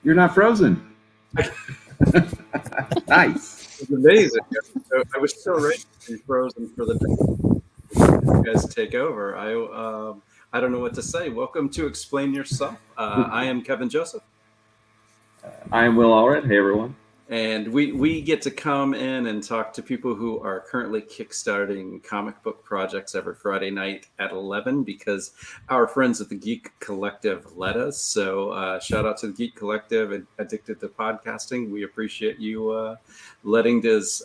You're not frozen. Nice. It's amazing. I was so ready to be frozen for the day. You guys take over. I don't know what to say. Welcome to Explain Yourself. I am Kevin Joseph. I am Will Allred. Hey, everyone. And we get to come in and talk to people who are currently kickstarting comic book projects every Friday night at 11 because our friends at the Geek Collective let us. So shout out to the Geek Collective and Addicted to Podcasting. We appreciate you letting us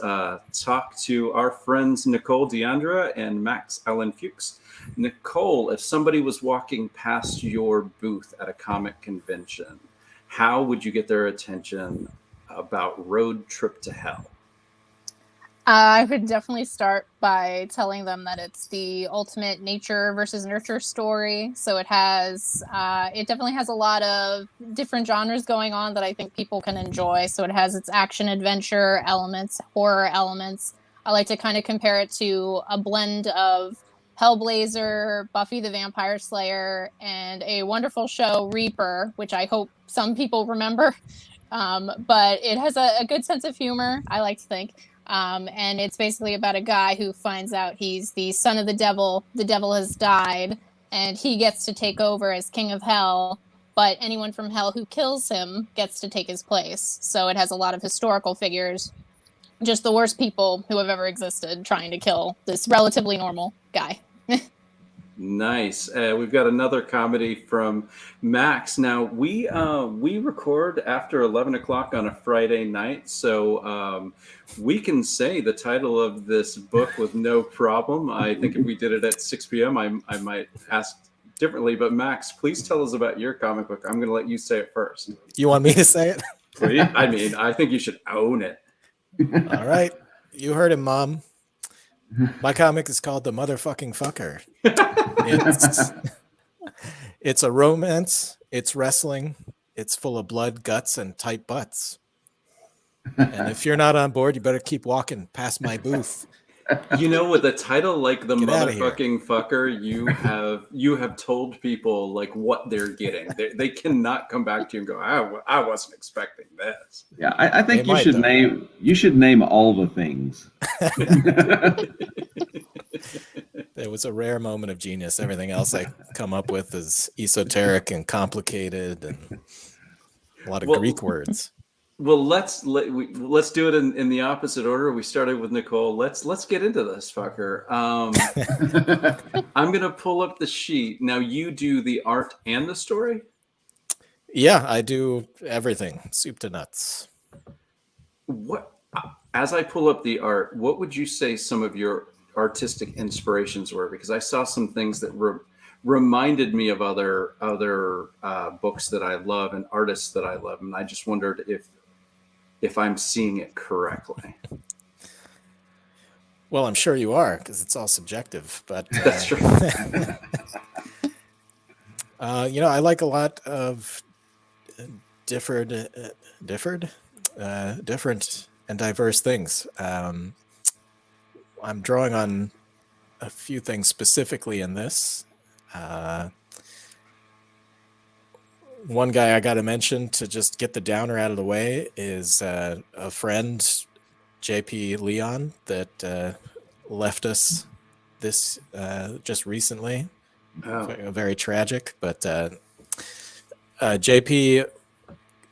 talk to our friends Nicole Deandra and Max Ellen Fuchs. Nicole, if somebody was walking past your booth at a comic convention, how would you get their attention about Road Trip to Hell? I would definitely start by telling them that it's the ultimate nature versus nurture story. So it definitely has a lot of different genres going on that I think people can enjoy. So it has its action adventure elements, horror elements. I like to kind of compare it to a blend of Hellblazer, Buffy the Vampire Slayer, and a wonderful show, Reaper, which I hope some people remember. But it has a good sense of humor, I like to think. And it's basically about a guy who finds out he's the son of the devil has died, and he gets to take over as king of hell, but anyone from hell who kills him gets to take his place. So it has a lot of historical figures, just the worst people who have ever existed trying to kill this relatively normal guy. Nice. We've got another comedy from Max. Now, we record after 11 o'clock on a Friday night, so we can say the title of this book with no problem. I think if we did it at 6 p.m., I might ask differently. But Max, please tell us about your comic book. I'm going to let you say it first. You want me to say it? Please? I mean, I think you should own it. All right. You heard him, Mom. My comic is called The Motherfucking Fucker. It's a romance. It's wrestling. It's full of blood, guts, and tight butts. And if you're not on board, you better keep walking past my booth. You know, with a title like The Get Motherfucking Fucker, you have told people like what they're getting. They cannot come back to you and go, I wasn't expecting this. Yeah, I think you should name all the things. There was a rare moment of genius. Everything else I come up with is esoteric and complicated and a lot of Greek words. Well, let's do it in the opposite order. We started with Nicole. Let's get into this fucker. I'm gonna pull up the sheet. Now you do the art and the story? Yeah, I do everything, soup to nuts. What, as I pull up the art, what would you say some of your artistic inspirations were? Because I saw some things that reminded me of other books that I love and artists that I love, and I just wondered if I'm seeing it correctly. Well, I'm sure you are, because it's all subjective. But that's true. I like a lot of different and diverse things. I'm drawing on a few things specifically in this. One guy I got to mention to just get the downer out of the way is a friend, JP Leon, that left us this just recently. Oh. Very tragic, but JP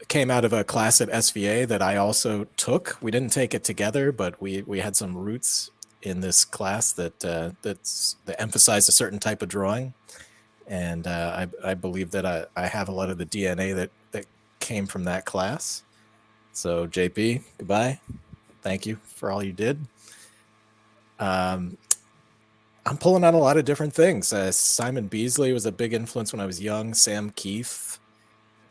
came out of a class at SVA that I also took. We didn't take it together, but we had some roots in this class that emphasized a certain type of drawing. And I believe that I have a lot of the DNA that came from that class. So JP, goodbye. Thank you for all you did. I'm pulling out a lot of different things. Simon Beasley was a big influence when I was young. Sam Keith.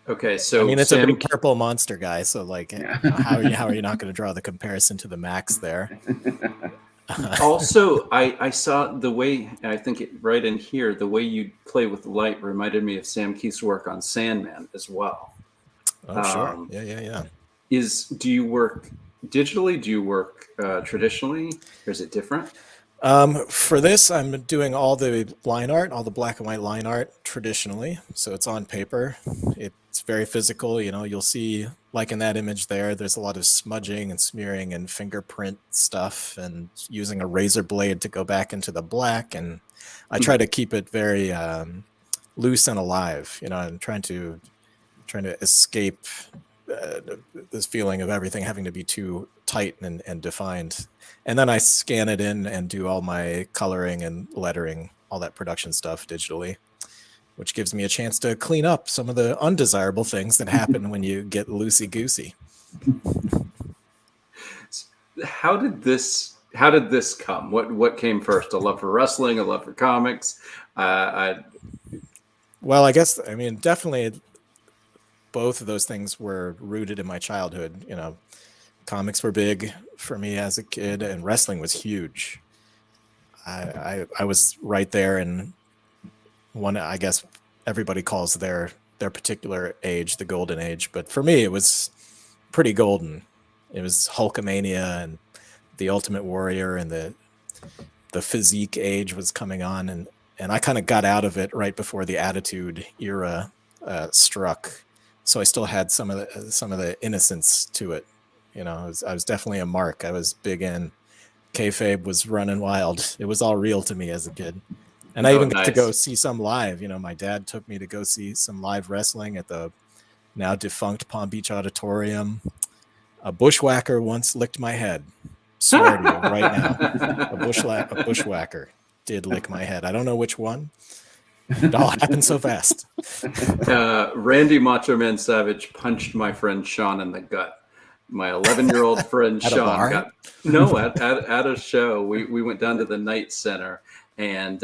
Okay, so I mean, it's a big purple monster guy. So like, how are you not going to draw the comparison to the Max there? Also, I saw the way, I think right in here, the way you play with light reminded me of Sam Keith's work on Sandman as well. Oh, sure. Yeah. Do you work digitally? Do you work traditionally? Or is it different? For this, I'm doing all the line art, all the black and white line art traditionally. So it's on paper. it's very physical. You know, you'll see, like in that image there's a lot of smudging and smearing and fingerprint stuff and using a razor blade to go back into the black. And I try to keep it very loose and alive. You know, I'm trying to escape this feeling of everything having to be too tight and defined. And then I scan it in and do all my coloring and lettering, all that production stuff digitally, which gives me a chance to clean up some of the undesirable things that happen when you get loosey-goosey. How did this come? What came first? A love for wrestling, a love for comics? Well, I guess, I mean, definitely both of those things were rooted in my childhood. You know, comics were big for me as a kid, and wrestling was huge. I was right there in one, I guess everybody calls their particular age the golden age, but for me it was pretty golden. It was Hulkamania and the Ultimate Warrior, and the physique age was coming on, and I kind of got out of it right before the Attitude Era struck. So I still had some of the innocence to it. You know, I was definitely a mark. I was big in. Kayfabe was running wild. It was all real to me as a kid. And I even got to go see some live. You know, my dad took me to go see some live wrestling at the now defunct Palm Beach Auditorium. A bushwhacker once licked my head. Swear to you right now. A bushwhacker did lick my head. I don't know which one. It all happened so fast. Randy Macho Man Savage punched my friend Sean in the gut. My 11-year-old friend Sean got at a show. We went down to the Night Center, and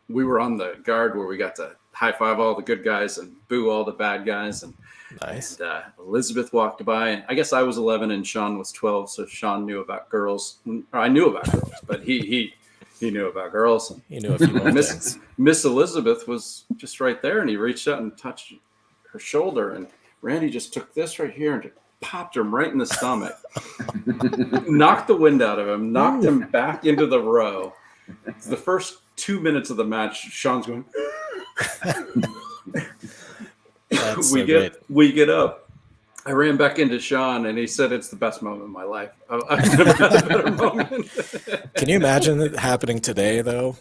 we were on the guard where we got to high five all the good guys and boo all the bad guys. And nice. And, Elizabeth walked by, and I guess I was 11 and Sean was 12, so Sean knew about girls. I knew about girls, but he knew about girls. And he knew a few more things. Miss Elizabeth was just right there, and he reached out and touched her shoulder, and Randy just took this right here and popped him right in the stomach, knocked the wind out of him, knocked him back into the row. The first 2 minutes of the match, Sean's going. We get up. I ran back into Sean, and he said it's the best moment of my life. I've never had a better moment. Can you imagine it happening today, though?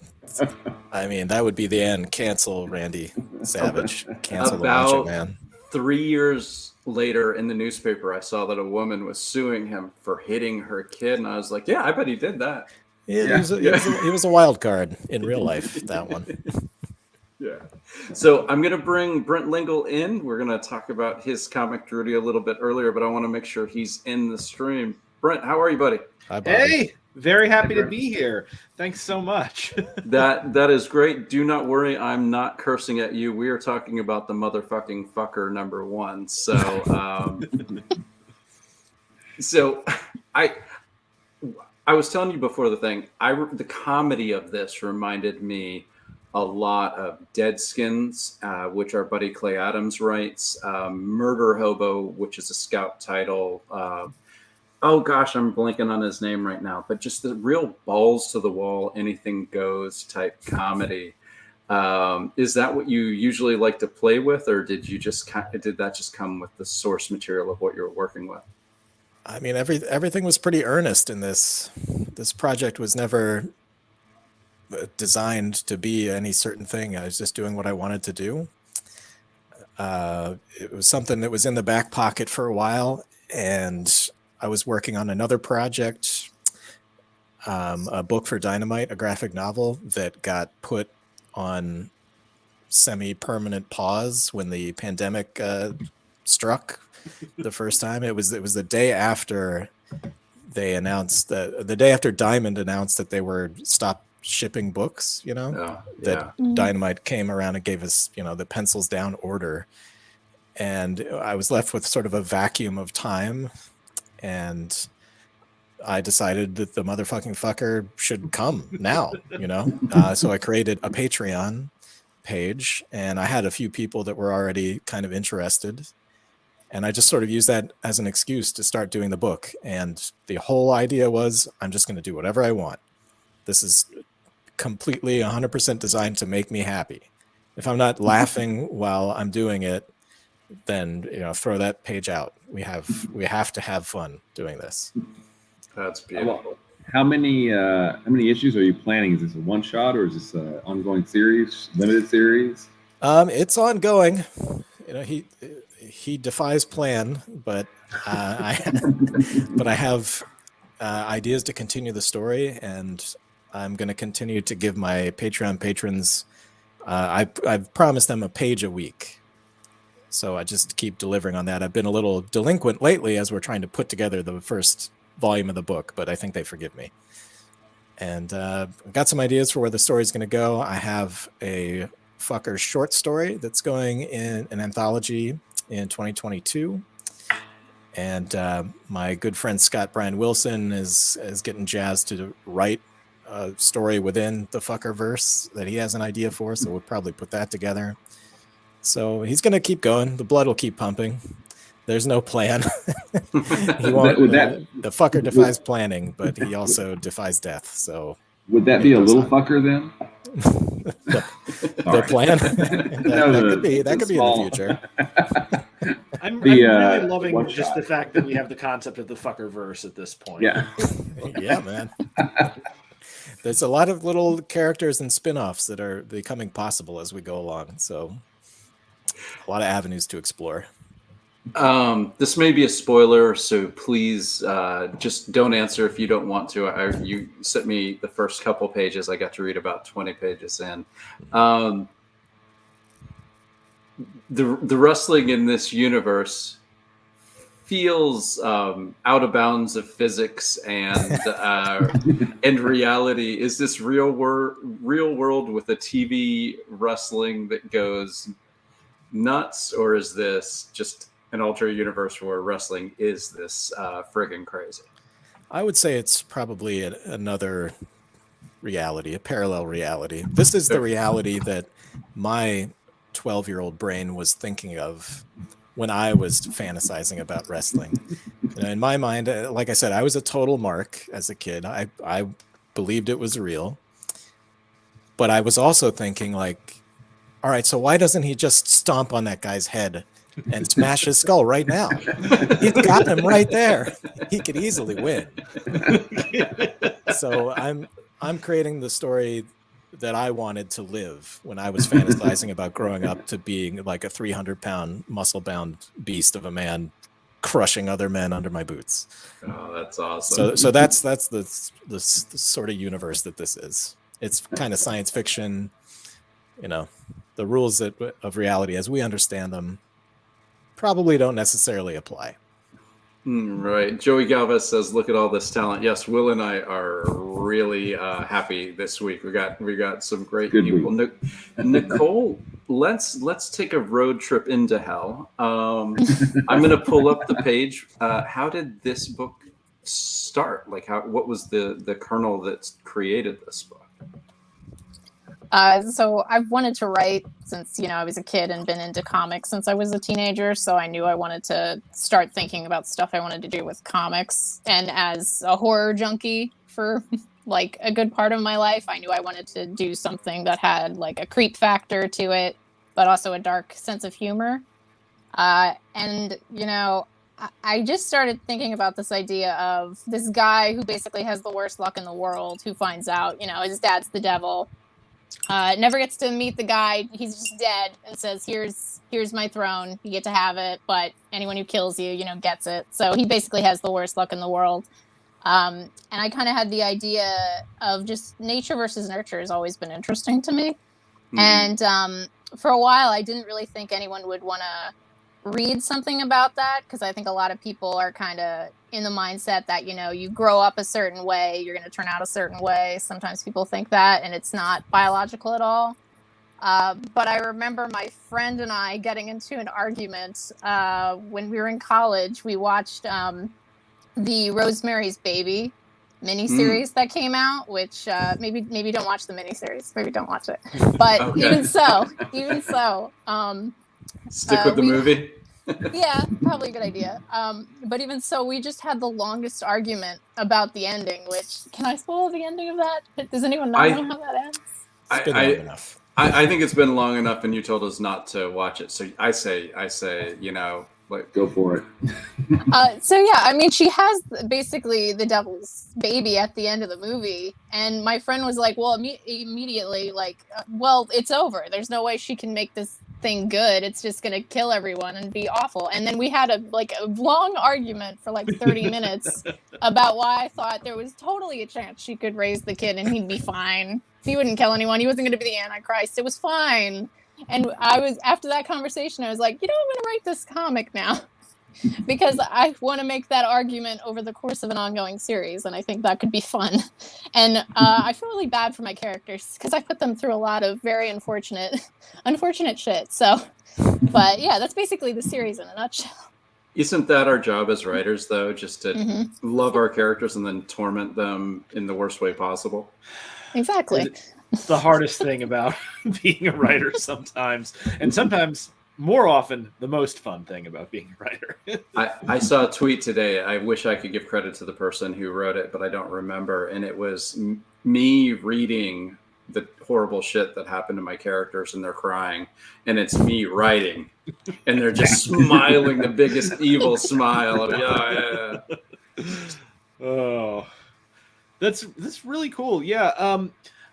I mean, that would be the end. Cancel Randy Savage. Cancel the Macho Man. 3 years later in the newspaper, I saw that a woman was suing him for hitting her kid, and I was like, yeah, I bet he did that. Yeah. He was a wild card in real life, that one. Yeah. So I'm going to bring Brent Lingle in. We're going to talk about his comic Drudy a little bit earlier, but I want to make sure he's in the stream. Brent, how are you, buddy? Hi, buddy. Hey, very happy to be here. Thanks so much. That is great. Do not worry. I'm not cursing at you. We are talking about the motherfucking fucker number one. So, I was telling you before the thing, the comedy of this reminded me a lot of Dead Skins, which our buddy Clay Adams writes, Murder Hobo, which is a Scout title. Oh gosh, I'm blanking on his name right now, but just the real balls to the wall, anything goes type comedy. Is that what you usually like to play with, or did that just come with the source material of what you were working with? I mean, everything was pretty earnest in this. This project was never designed to be any certain thing. I was just doing what I wanted to do. It was something that was in the back pocket for a while, and I was working on another project, a book for Dynamite, a graphic novel that got put on semi-permanent pause when the pandemic struck the first time. It was the day after they announced the day after Diamond announced that they were stopped shipping books, Dynamite came around and gave us, the pencils down order. And I was left with sort of a vacuum of time. And I decided that the motherfucking fucker should come now, So I created a Patreon page, and I had a few people that were already kind of interested. And I just sort of used that as an excuse to start doing the book. And the whole idea was, I'm just going to do whatever I want. This is completely 100% designed to make me happy. If I'm not laughing while I'm doing it, then throw that page out. We have to have fun doing this. That's beautiful. How many issues are you planning? Is this a one shot or is this an ongoing series, limited series? It's ongoing. He defies plan, but I have ideas to continue the story, and I'm going to continue to give my Patreon patrons. I've promised them a page a week, so I just keep delivering on that. I've been a little delinquent lately as we're trying to put together the first volume of the book, but I think they forgive me. And I've got some ideas for where the story's going to go. I have a fucker short story that's going in an anthology in 2022. And my good friend Scott Brian Wilson is getting jazzed to write a story within the fucker verse that he has an idea for, so we'll probably put that together. So he's going to keep going. The blood will keep pumping. There's no plan. He won't. The fucker defies planning, but he also defies death. So would that be a little fucker then? the plan that could be in the future. I'm really loving just the fact that we have the concept of the fucker verse at this point. Yeah, yeah, man. There's a lot of little characters and spin-offs that are becoming possible as we go along. So a lot of avenues to explore. This may be a spoiler, so please just don't answer if you don't want to. You sent me the first couple pages. I got to read about 20 pages in. The wrestling in this universe feels out of bounds of physics and reality. Is this real world with a TV wrestling that goes nuts, or is this just an alternate universe where wrestling is this friggin' crazy? I would say it's probably another reality, a parallel reality. This is the reality that my 12-year-old brain was thinking of when I was fantasizing about wrestling. In my mind, like I said, I was a total mark as a kid. I believed it was real. But I was also thinking, like, all right, so why doesn't he just stomp on that guy's head and smash his skull right now? He's got him right there. He could easily win. So I'm creating the story that I wanted to live when I was fantasizing about growing up to being like a 300-pound muscle-bound beast of a man crushing other men under my boots. Oh, that's awesome. So that's the sort of universe that this is. It's kind of science fiction. The rules of reality as we understand them probably don't necessarily apply. Right. Joey Galvez says, "Look at all this talent." Yes, Will and I are really happy this week. We got some great people. Nicole, let's take a road trip into hell. I'm going to pull up the page. How did this book start? Like, what was the kernel that created this book? So I've wanted to write since, I was a kid and been into comics since I was a teenager. So I knew I wanted to start thinking about stuff I wanted to do with comics. And as a horror junkie for like a good part of my life, I knew I wanted to do something that had like a creep factor to it, but also a dark sense of humor. And I just started thinking about this idea of this guy who basically has the worst luck in the world, who finds out, his dad's the devil. Never gets to meet the guy. He's just dead and says, here's my throne. You get to have it, but anyone who kills you, gets it. So he basically has the worst luck in the world. And I kind of had the idea of just nature versus nurture has always been interesting to me. Mm-hmm. And for a while, I didn't really think anyone would want to read something about that, because I think a lot of people are kind of in the mindset that, you grow up a certain way, you're going to turn out a certain way. Sometimes people think that, and it's not biological at all. But I remember my friend and I getting into an argument when we were in college. We watched the Rosemary's Baby miniseries that came out, which maybe don't watch the miniseries. Maybe don't watch it. But okay. even so, stick with the movie. Yeah, probably a good idea. But even so, we just had the longest argument about the ending, which, can I spoil the ending of that? Does anyone not know how that ends? It's been long enough. I think it's been long enough, and you told us not to watch it. So I say, like, Go for it. So yeah, I mean, she has basically the devil's baby at the end of the movie, and my friend was like, "Well, immediately, like, well, it's over. There's no way she can make this thing good. It's just gonna kill everyone and be awful." And then we had a long argument for like 30 minutes about why I thought there was totally a chance she could raise the kid and he'd be fine. He wouldn't kill anyone. He wasn't going to be the Antichrist. It was fine. And after that conversation, I was like, I'm going to write this comic now because I want to make that argument over the course of an ongoing series. And I think that could be fun. And I feel really bad for my characters because I put them through a lot of very unfortunate shit. So, but yeah, that's basically the series in a nutshell. Isn't that our job as writers, though, just to love our characters and then torment them in the worst way possible? Exactly. It's the hardest thing about being a writer sometimes, and sometimes more often the most fun thing about being a writer. I saw a tweet today. I wish I could give credit to the person who wrote it, but I don't remember. And it was me reading the horrible shit that happened to my characters, and they're crying, and it's me writing, and they're just smiling the biggest evil smile. Yeah. Oh, that's really cool. Yeah.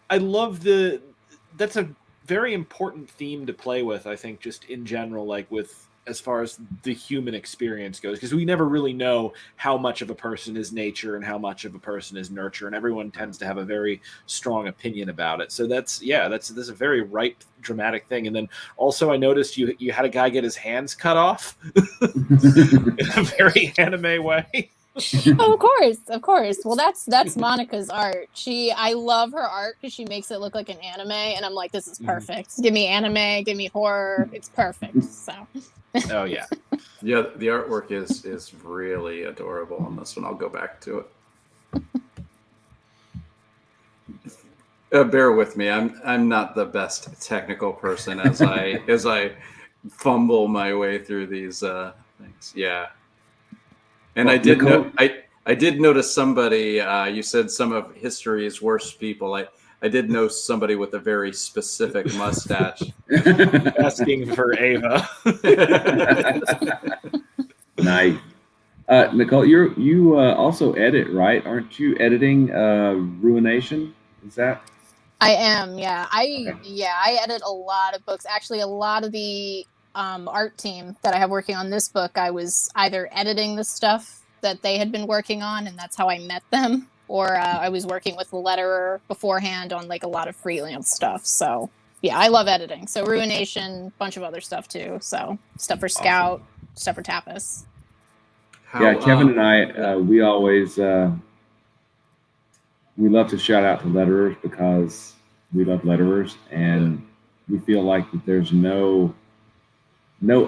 I love that's a very important theme to play with, I think, just in general, like with as far as the human experience goes, because we never really know how much of a person is nature and how much of a person is nurture, and everyone tends to have a very strong opinion about it. So that's a very right dramatic thing. And then also I noticed you had a guy get his hands cut off in a very anime way. Oh, of course. Well, that's Monica's art. I love her art because she makes it look like an anime, and I'm like, this is perfect. Give me anime, give me horror. It's perfect. So. Oh yeah. Yeah, the artwork is really adorable on this one. I'll go back to it. Bear with me. I'm not the best technical person as I fumble my way through these things. Yeah. And I did notice somebody. You said some of history's worst people. I did know somebody with a very specific mustache. Asking for Ava. Nice. Nicole, you also edit, right? Aren't you editing Ruination? Is that? I am. Yeah. I edit a lot of books. Actually, a lot of the art team that I have working on this book, I was either editing the stuff that they had been working on, and that's how I met them, or I was working with the letterer beforehand on like a lot of freelance stuff. So yeah, I love editing. So Ruination, bunch of other stuff too. So stuff for Scout, stuff for Tapas. Kevin and I, we always we love to shout out to letterers because we love letterers, and we feel like that there's no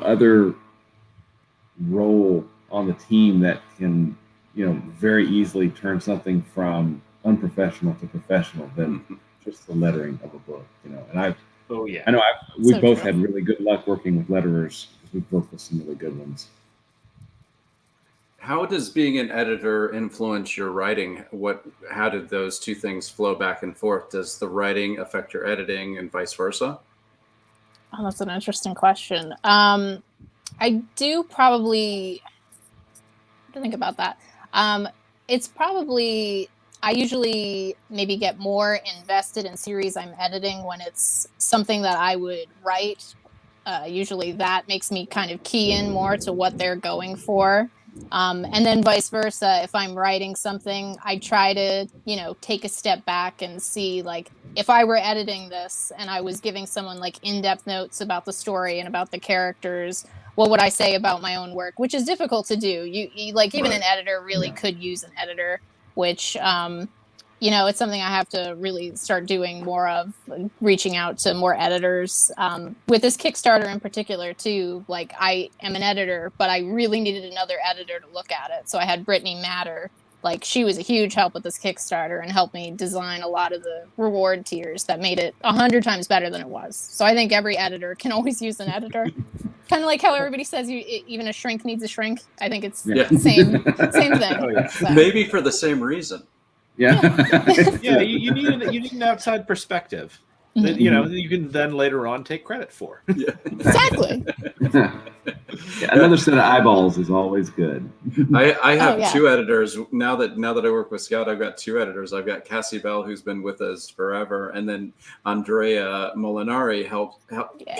other role on the team that can, very easily turn something from unprofessional to professional than just the lettering of a book, And we've both had really good luck working with letterers because we've worked with some really good ones. How does being an editor influence your writing? How did those two things flow back and forth? Does the writing affect your editing and vice versa? Oh, that's an interesting question. I do probably to think about that. It's probably, I usually maybe get more invested in series I'm editing when it's something that I would write. Usually that makes me kind of key in more to what they're going for. And then vice versa, if I'm writing something, I try to, take a step back and see, like, if I were editing this and I was giving someone like in-depth notes about the story and about the characters, what would I say about my own work? Which is difficult to do. You like, even an editor really could use an editor, which, it's something I have to really start doing more of, reaching out to more editors. With this Kickstarter in particular, too, like, I am an editor, but I really needed another editor to look at it. So I had Brittany Matter. Like, she was a huge help with this Kickstarter and helped me design a lot of the reward tiers that made it 100 times better than it was. So I think every editor can always use an editor. Kind of like how everybody says even a shrink needs a shrink. I think it's the same thing. Oh, yeah. So. Maybe for the same reason. Yeah. Yeah, you need an outside perspective. that, you know, you can then later on take credit for. Yeah. Exactly. Yeah, another set of eyeballs is always good. I have yeah. two editors now that I work with Scout. I've got two editors. I've got Cassie Bell, who's been with us forever, and then Andrea Molinari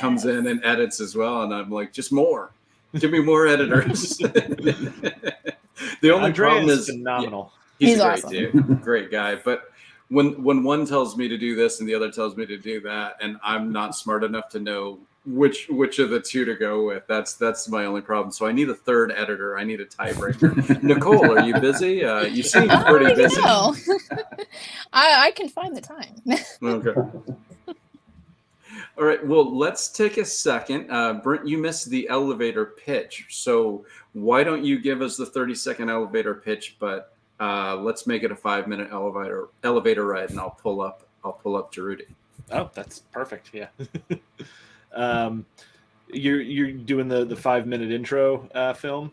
comes in and edits as well. And I'm like, just more, give me more editors. The only Andrea problem is phenomenal. He's a great awesome. dude, great guy. But when one tells me to do this and the other tells me to do that, and I'm not smart enough to know which of the two to go with, that's my only problem. So I need a third editor. I need a tiebreaker. Nicole, are you busy? You seem pretty busy. No. I can find the time. Okay. All right. Well, let's take a second. Brent, you missed the elevator pitch. So why don't you give us the 30-second elevator pitch, but let's make it a 5-minute elevator ride, and I'll pull up Gerudy. Oh, that's perfect. Yeah. You're doing the 5-minute intro film.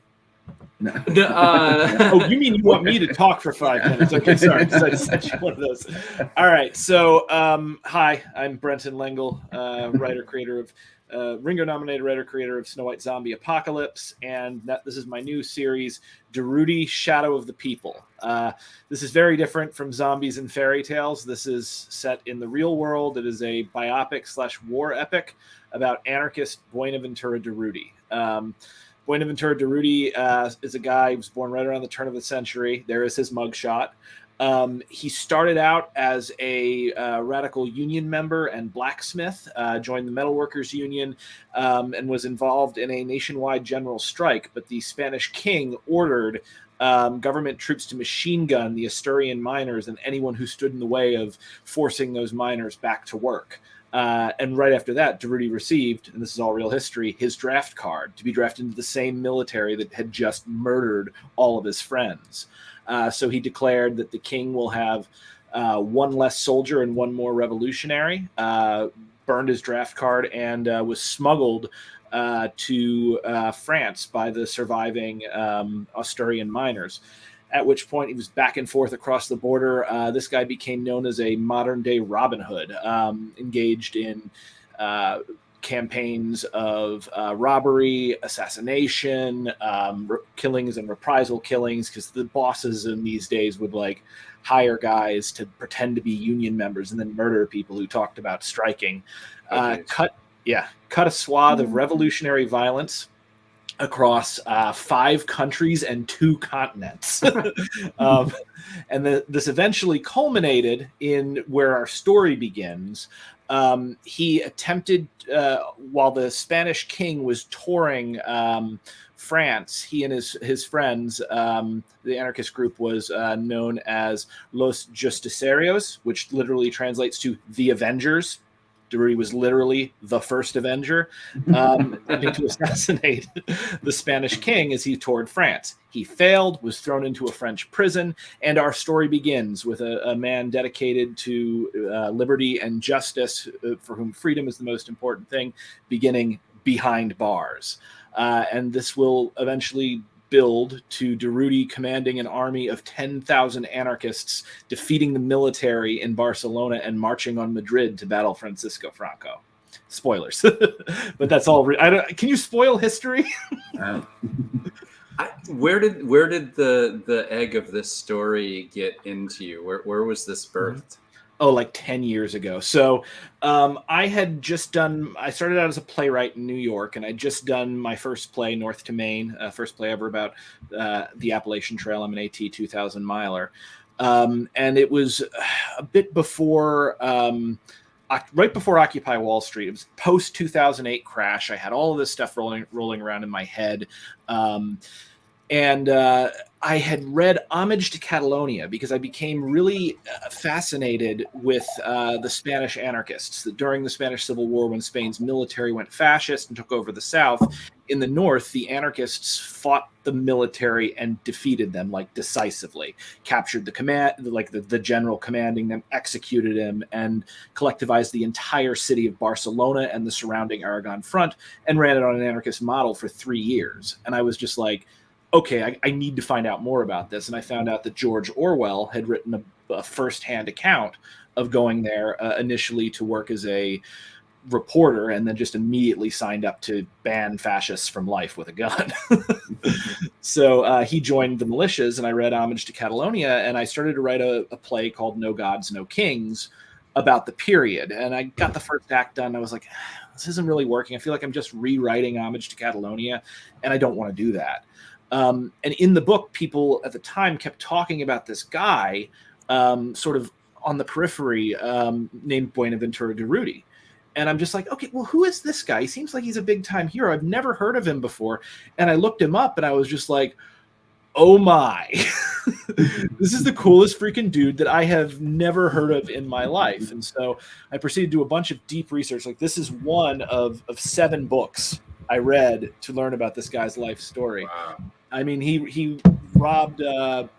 Oh, you mean you want me to talk for 5 minutes? Okay, sorry. I sent you one of those. All right. So, hi, I'm Brenton Lengel, writer-creator of Ringo-nominated writer-creator of Snow White Zombie Apocalypse, and this is my new series, Gerudy, Shadow of the People. This is very different from zombies and fairy tales. This is set in the real world. It is a biopic/war epic about anarchist Buenaventura Durruti. Buenaventura Durruti is a guy who was born right around the turn of the century. There is his mugshot. He started out as a radical union member and blacksmith, joined the Metalworkers Union, and was involved in a nationwide general strike. But the Spanish king ordered government troops to machine gun the Asturian miners and anyone who stood in the way of forcing those miners back to work. And right after that, Durruti received, and this is all real history, his draft card to be drafted into the same military that had just murdered all of his friends. So he declared that the king will have one less soldier and one more revolutionary, burned his draft card, and was smuggled to France by the surviving Asturian miners. At which point he was back and forth across the border. This guy became known as a modern-day Robin Hood, engaged in campaigns of robbery, assassination, killings and reprisal killings, because the bosses in these days would hire guys to pretend to be union members and then murder people who talked about striking. Cut a swath of revolutionary violence across 5 countries and 2 continents. And this eventually culminated in where our story begins. He attempted, while the Spanish king was touring France, he and his friends, the anarchist group was known as Los Justicieros, which literally translates to the Avengers. Durruti was literally the first Avenger, attempting to assassinate the Spanish king as he toured France. He failed, was thrown into a French prison, and our story begins with a man dedicated to liberty and justice, for whom freedom is the most important thing, beginning behind bars. And this will eventually build to Durruti commanding an army of 10,000 anarchists, defeating the military in Barcelona and marching on Madrid to battle Francisco Franco. Spoilers, but that's all. Can you spoil history? Where did the egg of this story get into you? Where was this birthed? Oh, like 10 years ago. So I started out as a playwright in New York, and I'd just done my first play, North to Maine, first play ever about the Appalachian Trail. I'm an AT 2000 miler. And it was a bit before, right before Occupy Wall Street. It was post 2008 crash. I had all of this stuff rolling around in my head. And I had read Homage to Catalonia because I became really fascinated with the Spanish anarchists. That during the Spanish Civil War, when Spain's military went fascist and took over the South, in the North, the anarchists fought the military and defeated them decisively, captured the command, the general commanding them, executed him, and collectivized the entire city of Barcelona and the surrounding Aragon front, and ran it on an anarchist model for 3 years. And I was just like, okay, I need to find out more about this. And I found out that George Orwell had written a firsthand account of going there initially to work as a reporter, and then just immediately signed up to ban fascists from life with a gun. So he joined the militias, and I read Homage to Catalonia, and I started to write a play called No Gods, No Kings about the period. And I got the first act done. I was like, this isn't really working. I feel like I'm just rewriting Homage to Catalonia, and I don't want to do that. And in the book, people at the time kept talking about this guy sort of on the periphery named Buenaventura Durruti. And I'm just like, okay, well, who is this guy? He seems like he's a big time hero. I've never heard of him before. And I looked him up, and I was just like, oh my, this is the coolest freaking dude that I have never heard of in my life. And so I proceeded to do a bunch of deep research. Like, this is one of 7 books I read to learn about this guy's life story. Wow. I mean, he robbed the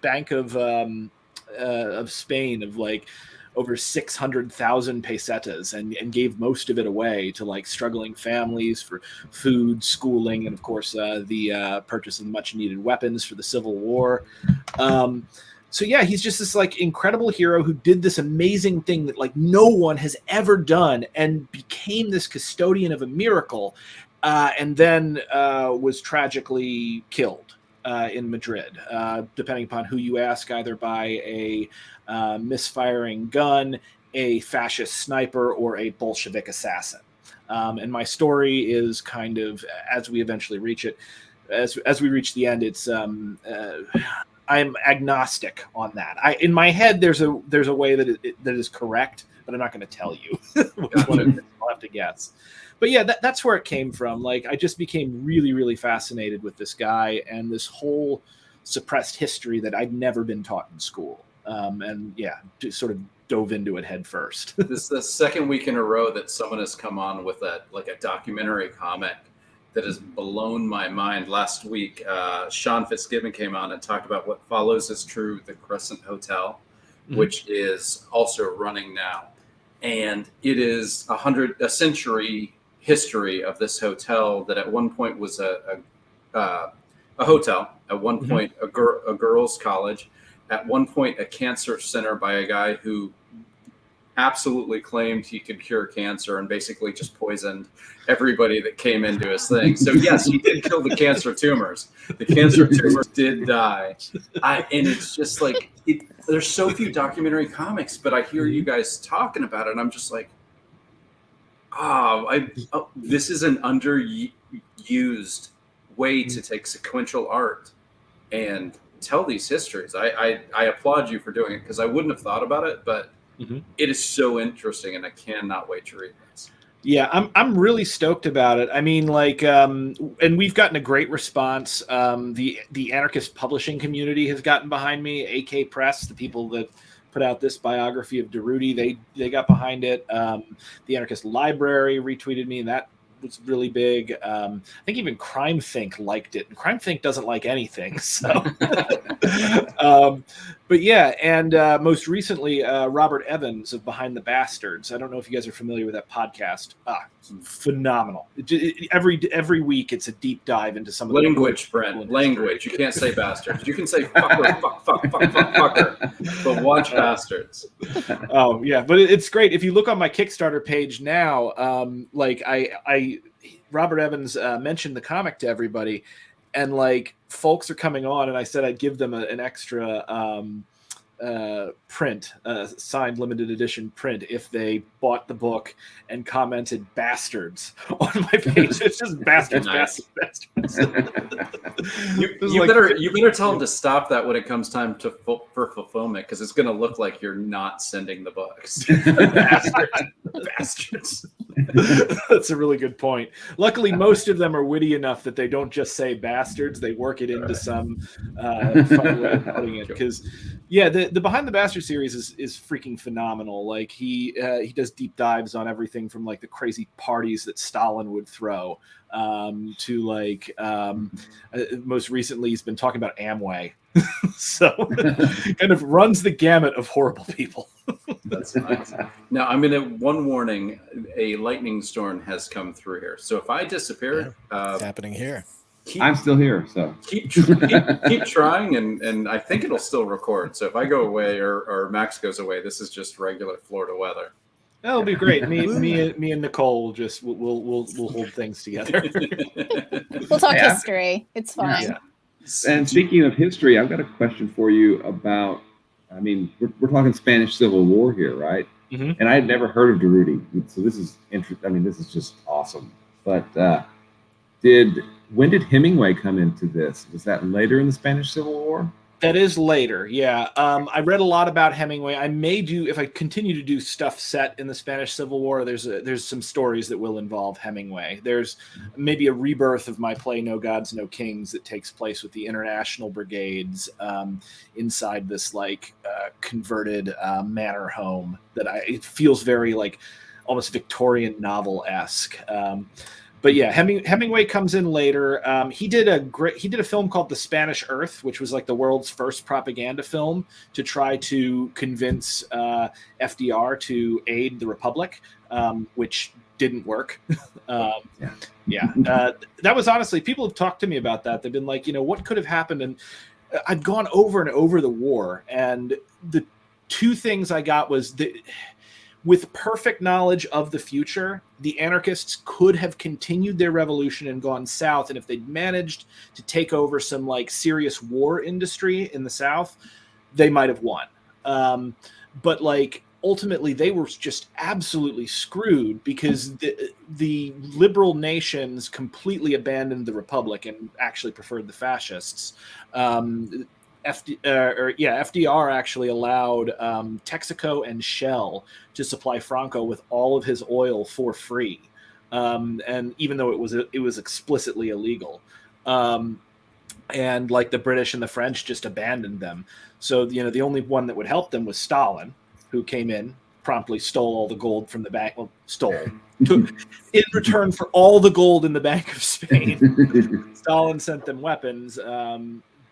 Bank of Spain of like over 600,000 pesetas and gave most of it away to like struggling families for food, schooling, and of course the purchase of much needed weapons for the Civil War. So yeah, he's just this like incredible hero who did this amazing thing that like no one has ever done, and became this custodian of a miracle, and then was tragically killed in Madrid, depending upon who you ask, either by a misfiring gun, a fascist sniper, or a Bolshevik assassin. And my story is kind of, as we eventually reach it, as we reach the end, it's I'm agnostic on that. In my head, there's a way that that is correct, but I'm not going to tell you which one it is. I'll have to guess. But yeah, that's where it came from. Like, I just became really, really fascinated with this guy and this whole suppressed history that I'd never been taught in school. And yeah, just sort of dove into it head first. This is the second week in a row that someone has come on with a documentary comic that has blown my mind. Last week, Sean Fitzgibbon came on and talked about What Follows is True, the Crescent Hotel, which is also running now. And it is a century history of this hotel that at one point was a hotel, at one point a girls' college, at one point a cancer center by a guy who absolutely claimed he could cure cancer and basically just poisoned everybody that came into his thing. So yes, he did kill the cancer tumors. The cancer tumors did die. And it's just like, there's so few documentary comics, but I hear you guys talking about it, and I'm just like, this is an underused way to take sequential art and tell these histories. I applaud you for doing it, because I wouldn't have thought about it, but it is so interesting, and I cannot wait to read this. Yeah, I'm really stoked about it. I mean, like, and we've gotten a great response. The anarchist publishing community has gotten behind me. AK Press, the people that put out this biography of Durruti, they got behind it. The Anarchist Library retweeted me, and that was really big. I think even Crime Think liked it, and Crime Think doesn't like anything. So, but yeah, and most recently, Robert Evans of Behind the Bastards. I don't know if you guys are familiar with that podcast. Phenomenal. Every week, it's a deep dive into some of the language, Brent. Language. You can't say bastards. You can say fucker, fuck, fucker, but watch bastards. Oh yeah, but it's great. If you look on my Kickstarter page now, like Robert Evans mentioned the comic to everybody, and like folks are coming on, and I said I'd give them an extra print, signed limited edition print, if they bought the book and commented bastards on my page. It's just bastards, Nice. bastards. You better tell them to stop that when it comes time for fulfillment, because it's going to look like you're not sending the books. Bastards. That's a really good point. Luckily, most of them are witty enough that they don't just say bastards. They work it into some fun way of putting it. Because, yeah, the Behind the Bastard series is freaking phenomenal. Like, he does deep dives on everything from like the crazy parties that Stalin would throw to like most recently he's been talking about Amway. So kind of runs the gamut of horrible people. That's nice. Now, I'm gonna one warning: a lightning storm has come through here. So if I disappear, it's happening here. I'm still here, so keep trying, and I think it'll still record. So if I go away or Max goes away, this is just regular Florida weather. That'll be great. Me and Nicole will just we'll hold things together. We'll talk Yeah. history. It's fine. Yeah. And speaking of history, I've got a question for you about. I mean, we're talking Spanish Civil War here, right? Mhm. And I had never heard of Durruti, so this is interesting. I mean, this is just awesome. But when did Hemingway come into this? Was that later in the Spanish Civil War? That is later, yeah. I read a lot about Hemingway. I may do, if I continue to do stuff set in the Spanish Civil War, there's some stories that will involve Hemingway. There's maybe a rebirth of my play No Gods, No Kings that takes place with the international brigades inside this converted manor home it feels very like almost Victorian novel-esque. But yeah, Hemingway comes in later. He did a film called The Spanish Earth, which was like the world's first propaganda film to try to convince FDR to aid the Republic, which didn't work. That was honestly, people have talked to me about that. They've been like, what could have happened? And I'd gone over and over the war, and the two things I got was that with perfect knowledge of the future, the anarchists could have continued their revolution and gone south. And if they'd managed to take over some serious war industry in the South, they might have won. But ultimately they were just absolutely screwed because the liberal nations completely abandoned the Republic and actually preferred the fascists. FDR actually allowed Texaco and Shell to supply Franco with all of his oil for free, and even though it was explicitly illegal, and the British and the French just abandoned them. So the only one that would help them was Stalin, who came in, promptly stole all the gold from the bank. Well, took in return for all the gold in the Bank of Spain. Stalin sent them weapons.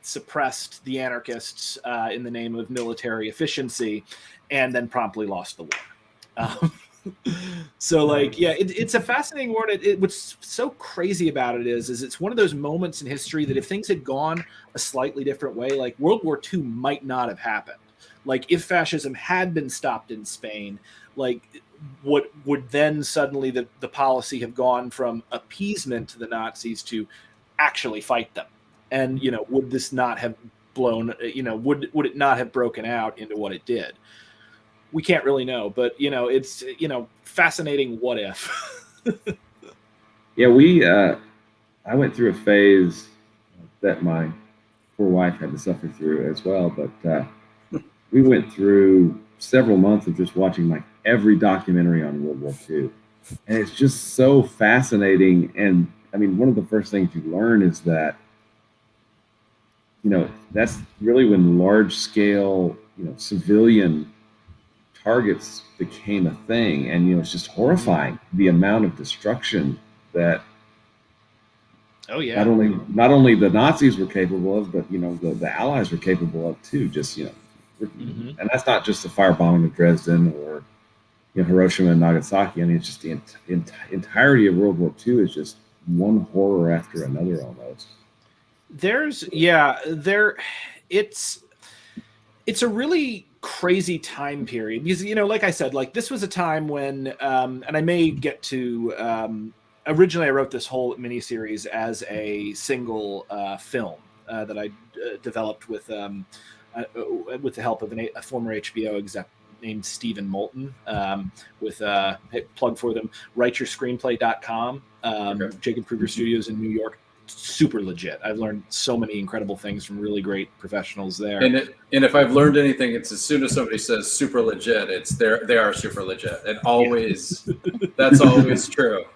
Suppressed the anarchists in the name of military efficiency, and then promptly lost the war. It's a fascinating war. What's so crazy about it is it's one of those moments in history that if things had gone a slightly different way, like World War II might not have happened. Like if fascism had been stopped in Spain, what would then suddenly the policy have gone from appeasement to the Nazis to actually fight them? And, would this not have blown, would it not have broken out into what it did? We can't really know, but, it's, fascinating what if. Yeah, I went through a phase that my poor wife had to suffer through as well, but we went through several months of just watching every documentary on World War II. And it's just so fascinating. And I mean, one of the first things you learn is that that's really when large-scale, civilian targets became a thing, and it's just horrifying the amount of destruction that. Oh yeah. Not only the Nazis were capable of, but the Allies were capable of too. Just and that's not just the firebombing of Dresden or Hiroshima and Nagasaki. I mean, it's just the entirety of World War II is just one horror after another almost. It's a really crazy time period because like I said, this was a time when and I may get to originally I wrote this whole miniseries as a single film that I developed with the help of a former HBO exec named Stephen Moulton, with plug for them, writeyourscreenplay.com, Jacob Kruger Studios in New York. Super legit. I've learned so many incredible things from really great professionals there. And if I've learned anything, it's as soon as somebody says super legit, they are super legit. And always, that's always true.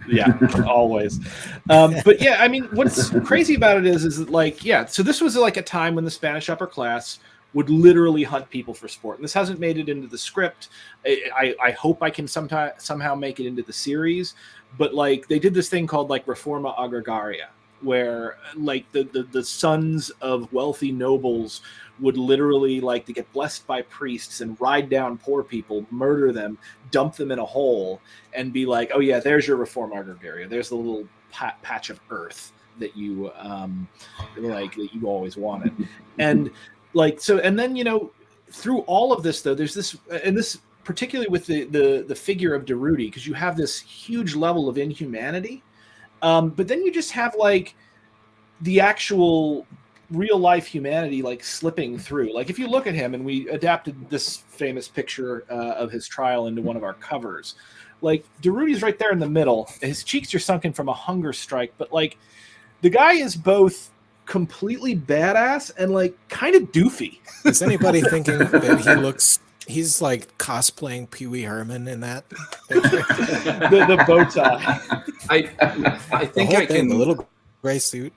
Yeah, always. But yeah, I mean, what's crazy about it is so this was a time when the Spanish upper class would literally hunt people for sport. And this hasn't made it into the script. I hope I can somehow make it into the series. But they did this thing called Reforma Agraria, where the sons of wealthy nobles would literally to get blessed by priests and ride down poor people, murder them, dump them in a hole, and be like, oh yeah, there's your Reforma Agraria. There's the little patch of earth that you like that you always wanted. And like so, and then through all of this though, there's this, and this particularly with the figure of Durruti, because you have this huge level of inhumanity, but then you just have like the actual real life humanity like slipping through. Like if you look at him, and we adapted this famous picture of his trial into one of our covers, like Durruti's right there in the middle. His cheeks are sunken from a hunger strike, but like the guy is both completely badass and like kind of doofy. Is anybody thinking that he's like cosplaying Pee Wee Herman in that picture? the bow tie. I think I can the little gray suit.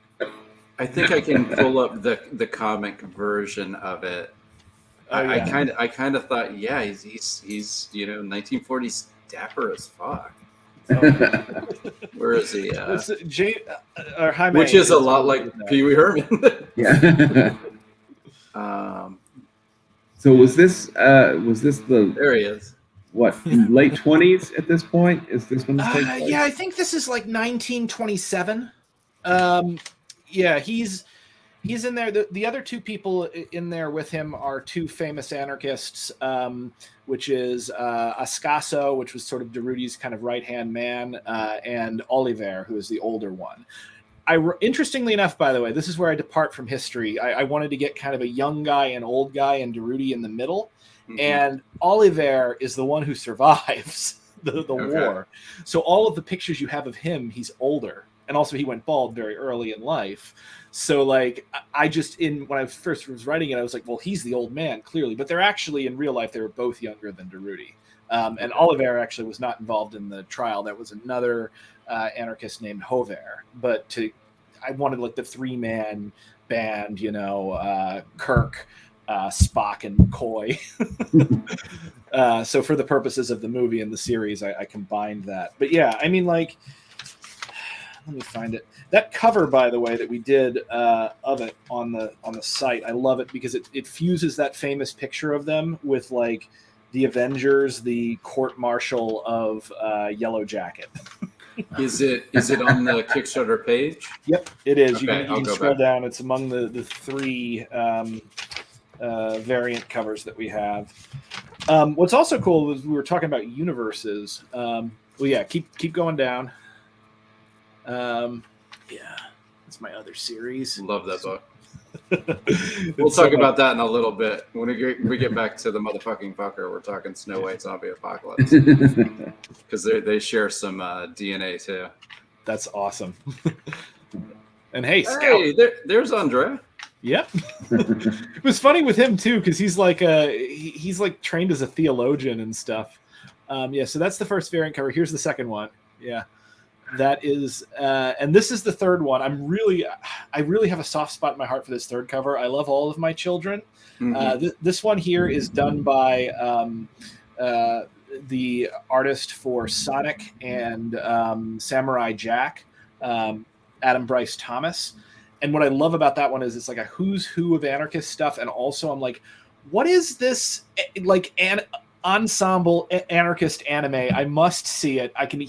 I think I can pull up the comic version of it. Oh, yeah. I kind of thought, yeah, he's 1940s dapper as fuck. Where is he? Which is a lot like Pee Wee Herman. Yeah. So was this the There he is. what, late 20s at this point? Is this when this takes place? Yeah, I think this is like 1927. Yeah, he's in there. The other two people in there with him are two famous anarchists, which is Ascaso, which was sort of Durruti's kind of right-hand man, and Oliver, who is the older one. Interestingly enough, by the way, this is where I depart from history. I wanted to get kind of a young guy and old guy and Durruti in the middle. Mm-hmm. And Oliver is the one who survives the war. So all of the pictures you have of him, he's older. And also he went bald very early in life. So like when I first was writing it, I was like, well, he's the old man, clearly. But they're actually, in real life, they were both younger than Durruti. And Oliver actually was not involved in the trial. That was another anarchist named Hover. But I wanted like the 3-man band, Kirk, Spock, and McCoy. So for the purposes of the movie and the series, I combined that. But yeah, I mean, like, let me find it. That cover, by the way, that we did of it on the site, I love it because it fuses that famous picture of them with like the Avengers, the court martial of Yellow Jacket. Is it on the Kickstarter page? Yep, it is. Okay, you can scroll down. It's among the 3 variant covers that we have. What's also cool is we were talking about universes. Well, yeah, keep going down. Yeah, that's my other series. Love that book. We'll talk about that in a little bit when we get back to the motherfucking fucker. We're talking Snow White Zombie Apocalypse because they share some DNA too. That's awesome. And hey, Scout. There's Andre. Yep. It was funny with him too because he's like trained as a theologian and stuff. Yeah, so that's the first variant cover. Here's the second one. Yeah. That is, and this is the third one. I really have a soft spot in my heart for this third cover. I love all of my children. Mm-hmm. This one here is done by the artist for Sonic and Samurai Jack, Adam Bryce Thomas. And what I love about that one is it's like a who's who of anarchist stuff. And also I'm like, what is this like ensemble anarchist anime? I must see it. I can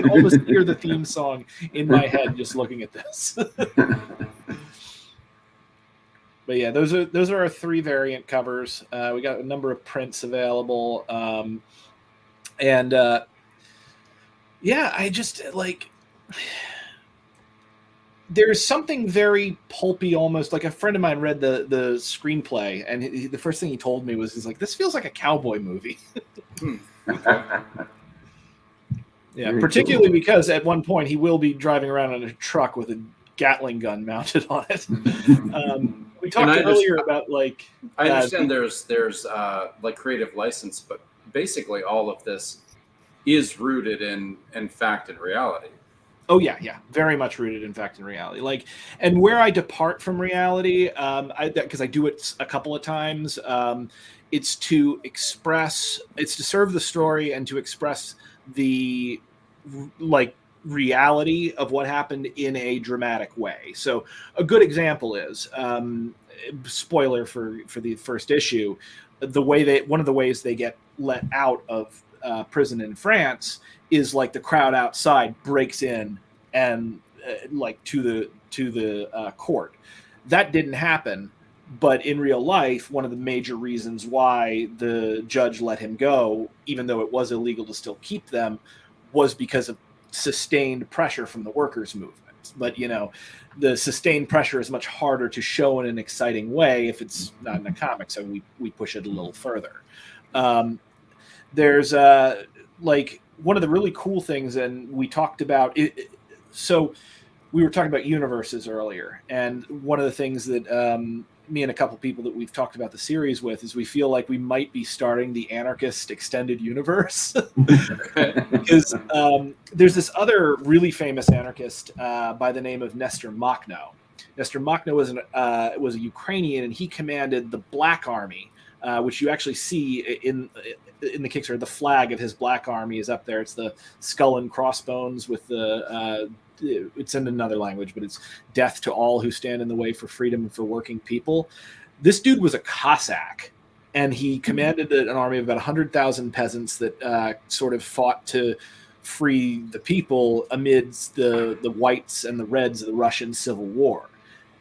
almost hear the theme song in my head just looking at this. But yeah, those are our 3 variant covers. We got a number of prints available. Yeah, I just like, there's something very pulpy, almost like a friend of mine read the screenplay, and the first thing he told me was, he's like, this feels like a cowboy movie. Yeah, very particularly cool. Because at one point he will be driving around in a truck with a Gatling gun mounted on it. We talked earlier about like, I understand there's like creative license, but basically all of this is rooted in fact and reality. Oh yeah, very much rooted in fact and reality. Like, and where I depart from reality, because I do it a couple of times, it's to serve the story and to express the like reality of what happened in a dramatic way. So a good example is, spoiler for the first issue, one of the ways they get let out of prison in France is like the crowd outside breaks in and like to the court. That didn't happen. But in real life, one of the major reasons why the judge let him go, even though it was illegal to still keep them, was because of sustained pressure from the workers' movement. But, you know, the sustained pressure is much harder to show in an exciting way if it's not in a comic, so we push it a little further. There's like one of the really cool things, and we talked about it. So we were talking about universes earlier, and one of the things that me and a couple people that we've talked about the series with is we feel like we might be starting the anarchist extended universe. Because there's this other really famous anarchist by the name of Nestor Makhno. Nestor Makhno was a Ukrainian, and he commanded the Black Army, which you actually see in the Kickstarter. The flag of his Black Army is up there. It's the skull and crossbones with the it's in another language, but it's death to all who stand in the way for freedom and for working people. This dude was a Cossack, and he commanded an army of about 100,000 peasants that sort of fought to free the people amidst the whites and the reds of the Russian Civil War.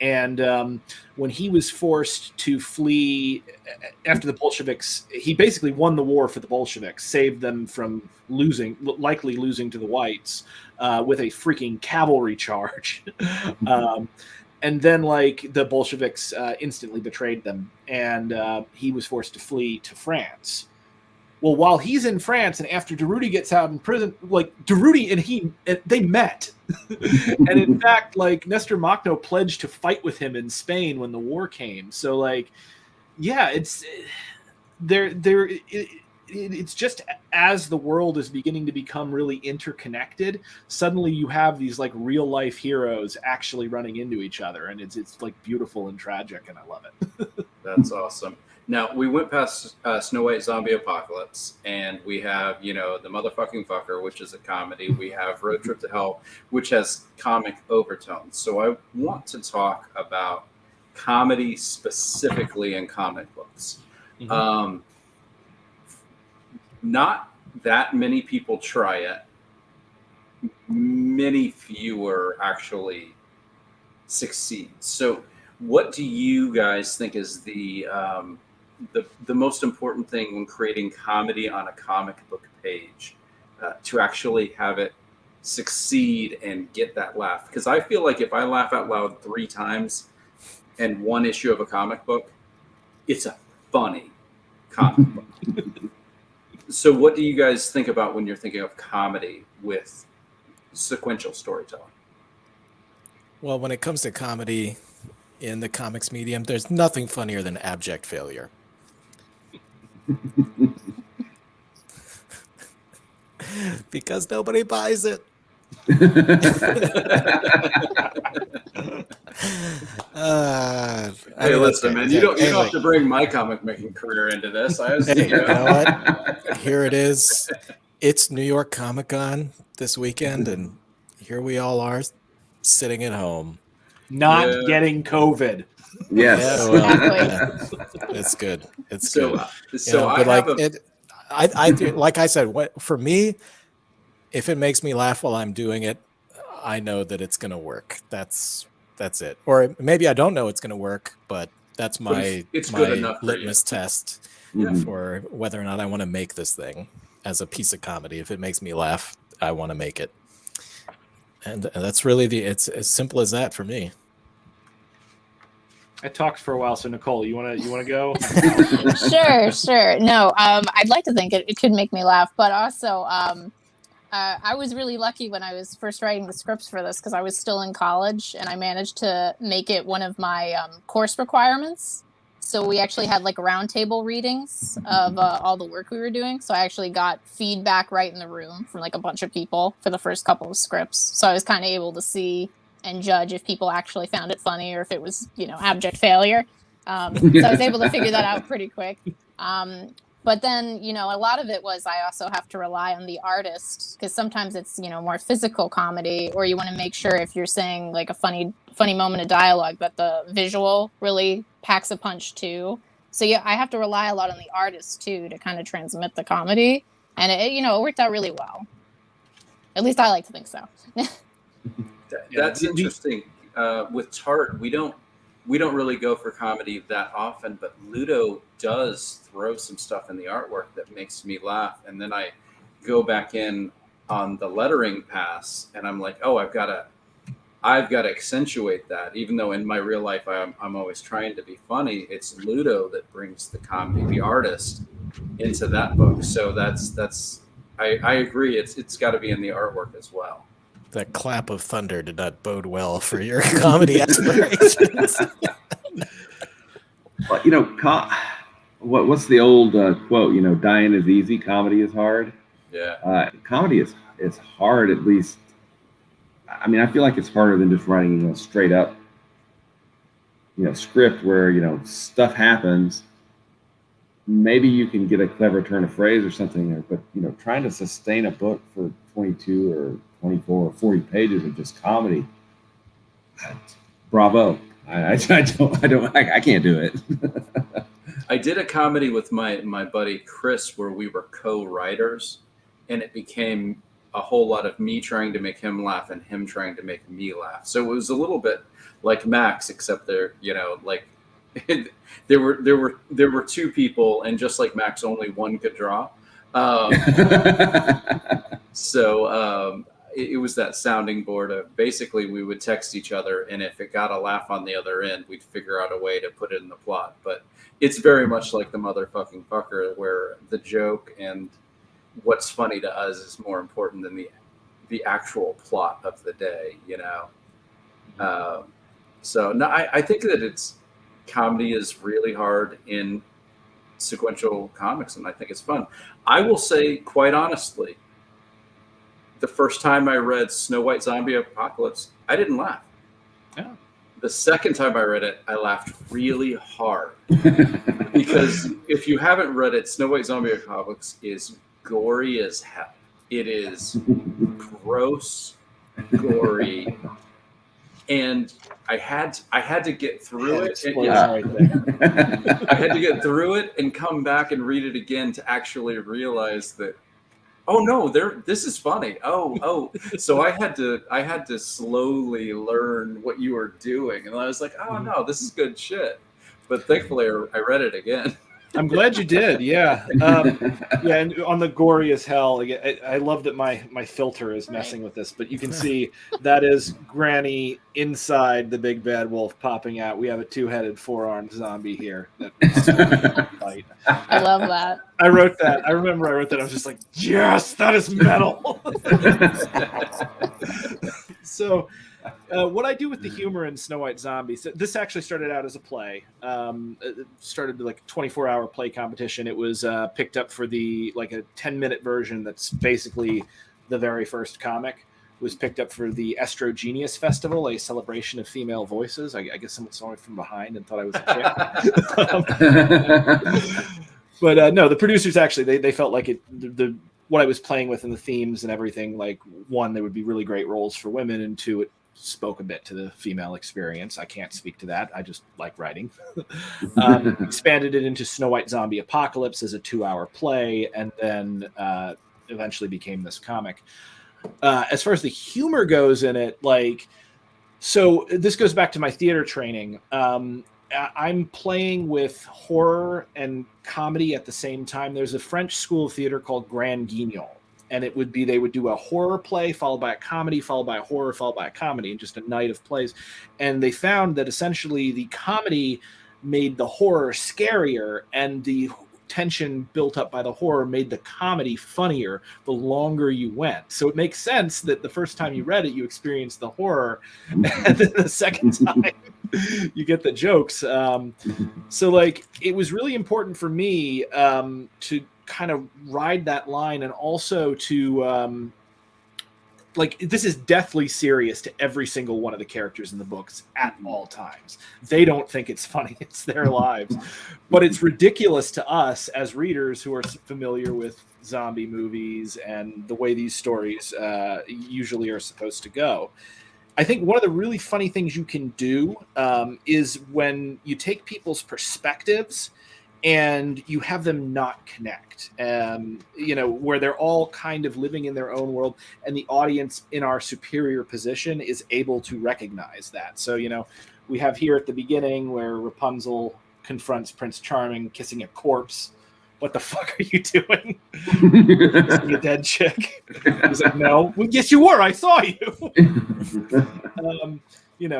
And when he was forced to flee after the Bolsheviks, he basically won the war for the Bolsheviks, saved them from likely losing to the whites with a freaking cavalry charge. And then, like, the Bolsheviks instantly betrayed them, and he was forced to flee to France. Well, while he's in France, and after Durruti gets out in prison, like, Durruti and they met. And in fact, like, Nestor Makhno pledged to fight with him in Spain when the war came. So, like, yeah, it's it's just as the world is beginning to become really interconnected, suddenly you have these, like, real life heroes actually running into each other, and it's like beautiful and tragic, and I love it. That's awesome. Now, we went past Snow White Zombie Apocalypse, and we have, you know, The Motherfucking Fucker, which is a comedy. We have Road Trip to Hell, which has comic overtones. So I want to talk about comedy specifically in comic books. Mm-hmm. Not that many people try it. Many fewer actually succeed. So what do you guys think is the most important thing when creating comedy on a comic book page to actually have it succeed and get that laugh? Because I feel like if I laugh out loud 3 times in one issue of a comic book, it's a funny comic book. So what do you guys think about when you're thinking of comedy with sequential storytelling? Well, when it comes to comedy in the comics medium, there's nothing funnier than abject failure. Because nobody buys it. Hey, listen, man, you don't have to bring my comic making career into this. You know what? Here it is. It's New York Comic Con this weekend, and here we all are sitting at home. Not getting COVID. Yes. Yeah, well, it's good. It's good. So I like I said, for me, if it makes me laugh while I'm doing it, I know that it's going to work. That's it. Or maybe I don't know it's going to work, but that's my litmus test for whether or not I want to make this thing as a piece of comedy. If it makes me laugh, I want to make it. And that's really it's as simple as that for me. I talked for a while, so Nicole, you wanna go? Sure. No, I'd like to think it could make me laugh, but also I was really lucky when I was first writing the scripts for this because I was still in college, and I managed to make it one of my course requirements. So we actually had like roundtable readings of all the work we were doing. So I actually got feedback right in the room from like a bunch of people for the first couple of scripts. So I was kind of able to see and judge if people actually found it funny or if it was, abject failure. So I was able to figure that out pretty quick. But then, a lot of it was I also have to rely on the artist because sometimes it's, more physical comedy, or you want to make sure if you're saying like a funny moment of dialogue that the visual really packs a punch too. So yeah, I have to rely a lot on the artist too to kind of transmit the comedy, and it worked out really well. At least I like to think so. That's interesting. With Tart, we don't really go for comedy that often, but Ludo does throw some stuff in the artwork that makes me laugh, and then I go back in on the lettering pass, and I'm like, oh, I've got to accentuate that. Even though in my real life I'm always trying to be funny, it's Ludo that brings the comedy, the artist, into that book. So that's I agree. It's got to be in the artwork as well. That clap of thunder did not bode well for your comedy aspirations. Well, you know, what's the old quote? You know, dying is easy, comedy is hard. Yeah. Comedy is hard, at least. I mean, I feel like it's harder than just writing, you know, straight up, you know, script where, you know, stuff happens. Maybe you can get a clever turn of phrase or something, but, you know, trying to sustain a book for 22 or 24 or 40 pages of just comedy, bravo. I can't do it. I did a comedy with my buddy Chris where we were co-writers, and it became a whole lot of me trying to make him laugh and him trying to make me laugh. So it was a little bit like Max, except there, you know, like there were two people, and just like Max, only one could draw. It was that sounding board of basically we would text each other, and if it got a laugh on the other end, we'd figure out a way to put it in the plot. But it's very much like the motherfucking fucker, where the joke and what's funny to us is more important than the actual plot of the day, you know? So no, I think that comedy is really hard in sequential comics, and I think it's fun. I will say, quite honestly, the first time I read Snow White Zombie Apocalypse, I didn't laugh. Yeah. The second time I read it, I laughed really hard. Because if you haven't read it, Snow White Zombie Apocalypse is gory as hell. It is gross, gory, and I had to get through it. I had to get through it and come back and read it again to actually realize that, oh no, this is funny. Oh, so I had to slowly learn what you were doing, and I was like, oh no, this is good shit. But thankfully, I read it again. I'm glad you did. Yeah. Yeah. And on the gory as hell, I love that my filter is messing with this, but you can see that is Granny inside the big bad wolf popping out. We have a 2-headed 4-armed zombie here. I love that. I wrote that. I remember I wrote that. I was just like, yes, that is metal. So what I do with the humor in Snow White Zombie, so this actually started out as a play. It started like a 24-hour play competition. It was picked up for a 10-minute version that's basically the very first comic. Was picked up for the Estrogenius Festival, a celebration of female voices. I guess someone saw me from behind and thought I was a chick. But no, the producers actually, they felt like what I was playing with and the themes and everything, like, one, there would be really great roles for women, and two, it spoke a bit to the female experience. I can't speak to that. I just like writing. Expanded it into Snow White Zombie Apocalypse as a 2-hour play, and then eventually became this comic. As far as the humor goes in it, so this goes back to my theater training. I'm playing with horror and comedy at the same time. There's a French school of theater called Grand Guignol, and they would do a horror play followed by a comedy, followed by a horror, followed by a comedy, and just a night of plays. And they found that essentially the comedy made the horror scarier, and the tension built up by the horror made the comedy funnier the longer you went. So it makes sense that the first time you read it, you experienced the horror, and then the second time you get the jokes. So it was really important for me to kind of ride that line, and also to this is deathly serious to every single one of the characters in the books at all times. They don't think it's funny. It's their lives. But it's ridiculous to us as readers who are familiar with zombie movies and the way these stories usually are supposed to go. I think one of the really funny things you can do is when you take people's perspectives and you have them not connect, where they're all kind of living in their own world, and the audience in our superior position is able to recognize that. So, we have here at the beginning where Rapunzel confronts Prince Charming kissing a corpse. What the fuck are you doing? Kissing a dead chick. He's like, no. Well, yes, you were. I saw you.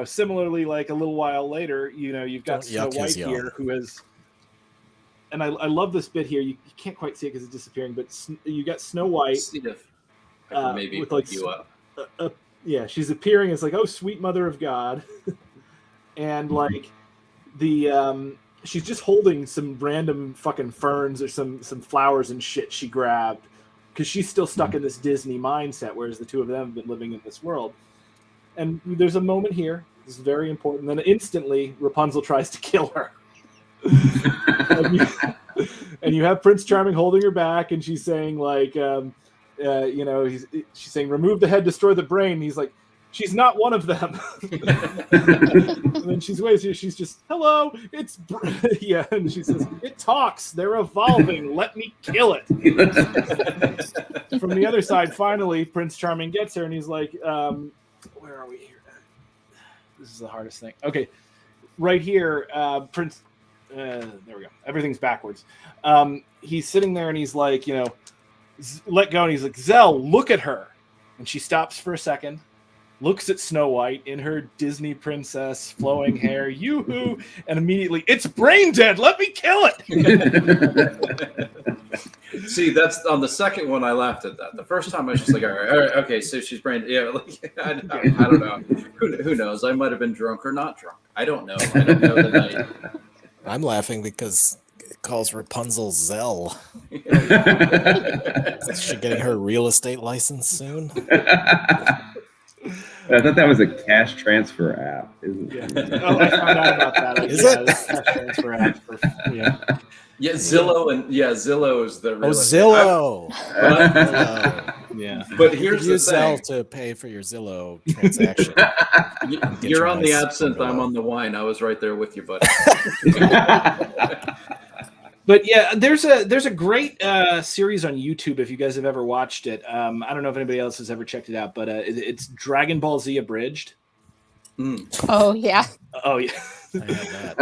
Similarly, like a little while later, you've got Snow White here who is... And I love this bit here. You can't quite see it because it's disappearing, but you got Snow White. I can maybe with like you up. She's appearing as like, oh, sweet mother of God, and like she's just holding some random fucking ferns or some flowers and shit she grabbed because she's still stuck in this Disney mindset, whereas the two of them have been living in this world. And there's a moment here. This is very important. Then instantly, Rapunzel tries to kill her. and you have Prince Charming holding her back, and she's saying like, she's saying, remove the head, destroy the brain. And he's like, she's not one of them. And then she's just, hello, it's and she says, it talks, they're evolving, let me kill it. From the other side, finally, Prince Charming gets her, and he's like, where are we here? This is the hardest thing. Okay, right here, Prince. There we go. Everything's backwards. He's sitting there and he's like, let go. And he's like, Zell, look at her. And she stops for a second, looks at Snow White in her Disney princess flowing hair, yoo-hoo, and immediately, it's brain dead. Let me kill it. See, that's on the second one. I laughed at that. The first time I was just like, all right, okay, so she's brain. Yeah, like, I don't know. Who knows? I might have been drunk or not drunk. I don't know. I don't know the night. I'm laughing because it calls Rapunzel Zell. Is she getting her real estate license soon? I thought that was a cash transfer app, isn't it? Oh, I found out about that. Is it? Cash transfer app. Yeah, Zillow Zillow is the real Zillow. Yeah. But here's the Zell thing. to pay for your Zillow transaction. You're on the absinthe. I'm on the wine. I was right there with you, buddy. But yeah, there's a great series on YouTube if you guys have ever watched it. I don't know if anybody else has ever checked it out, but it's Dragon Ball Z Abridged. Oh yeah. Oh yeah.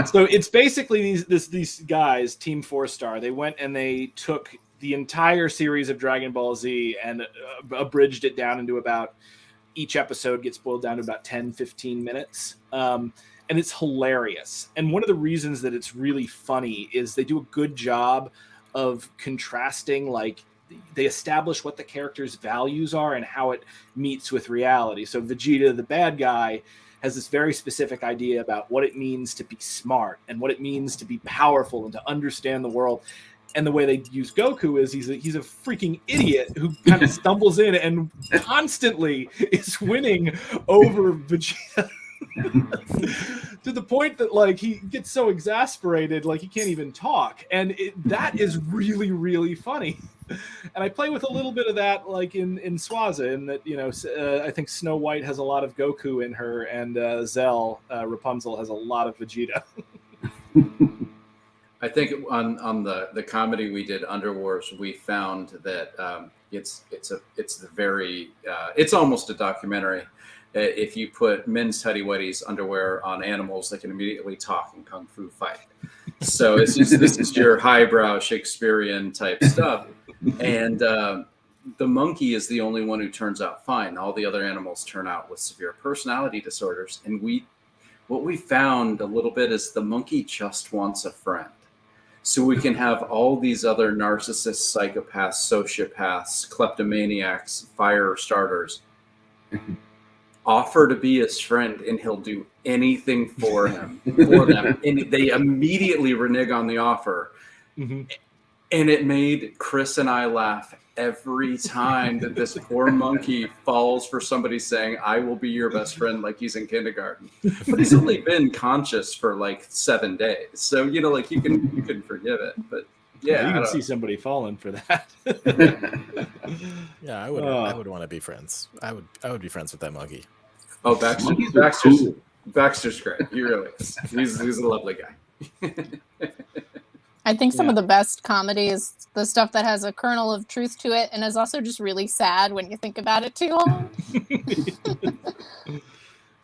So it's basically these guys, Team 4-Star. They went and they took the entire series of Dragon Ball Z and abridged it down into about, each episode gets boiled down to about 10, 15 minutes. And it's hilarious. And one of the reasons that it's really funny is they do a good job of contrasting, like, they establish what the character's values are and how it meets with reality. So Vegeta, the bad guy, has this very specific idea about what it means to be smart and what it means to be powerful and to understand the world. And the way they use Goku is he's a freaking idiot who kind of stumbles in and constantly is winning over Vegeta. To the point that, like, he gets so exasperated, like, he can't even talk. And that is really, really funny. And I play with a little bit of that, like, in Swaza, in that, I think Snow White has a lot of Goku in her, and Zell, Rapunzel, has a lot of Vegeta. I think on the comedy we did, Underwars, we found that it's almost a documentary. If you put men's tidy whities underwear on animals, they can immediately talk and kung fu fight. So this is your highbrow Shakespearean type stuff. And the monkey is the only one who turns out fine. All the other animals turn out with severe personality disorders. And what we found a little bit is the monkey just wants a friend. So we can have all these other narcissists, psychopaths, sociopaths, kleptomaniacs, fire starters offer to be his friend, and he'll do anything for them. And they immediately renege on the offer. Mm-hmm. And it made Chris and I laugh every time that this poor monkey falls for somebody saying, I will be your best friend, like he's in kindergarten. But he's only been conscious for like 7 days. So, like you can forgive it. But yeah, you can see somebody falling for that. Yeah, I would want to be friends. I would be friends with that monkey. Oh, Baxter's great. He really is. He's a lovely guy. I think some of the best comedy is the stuff that has a kernel of truth to it and is also just really sad when you think about it too long.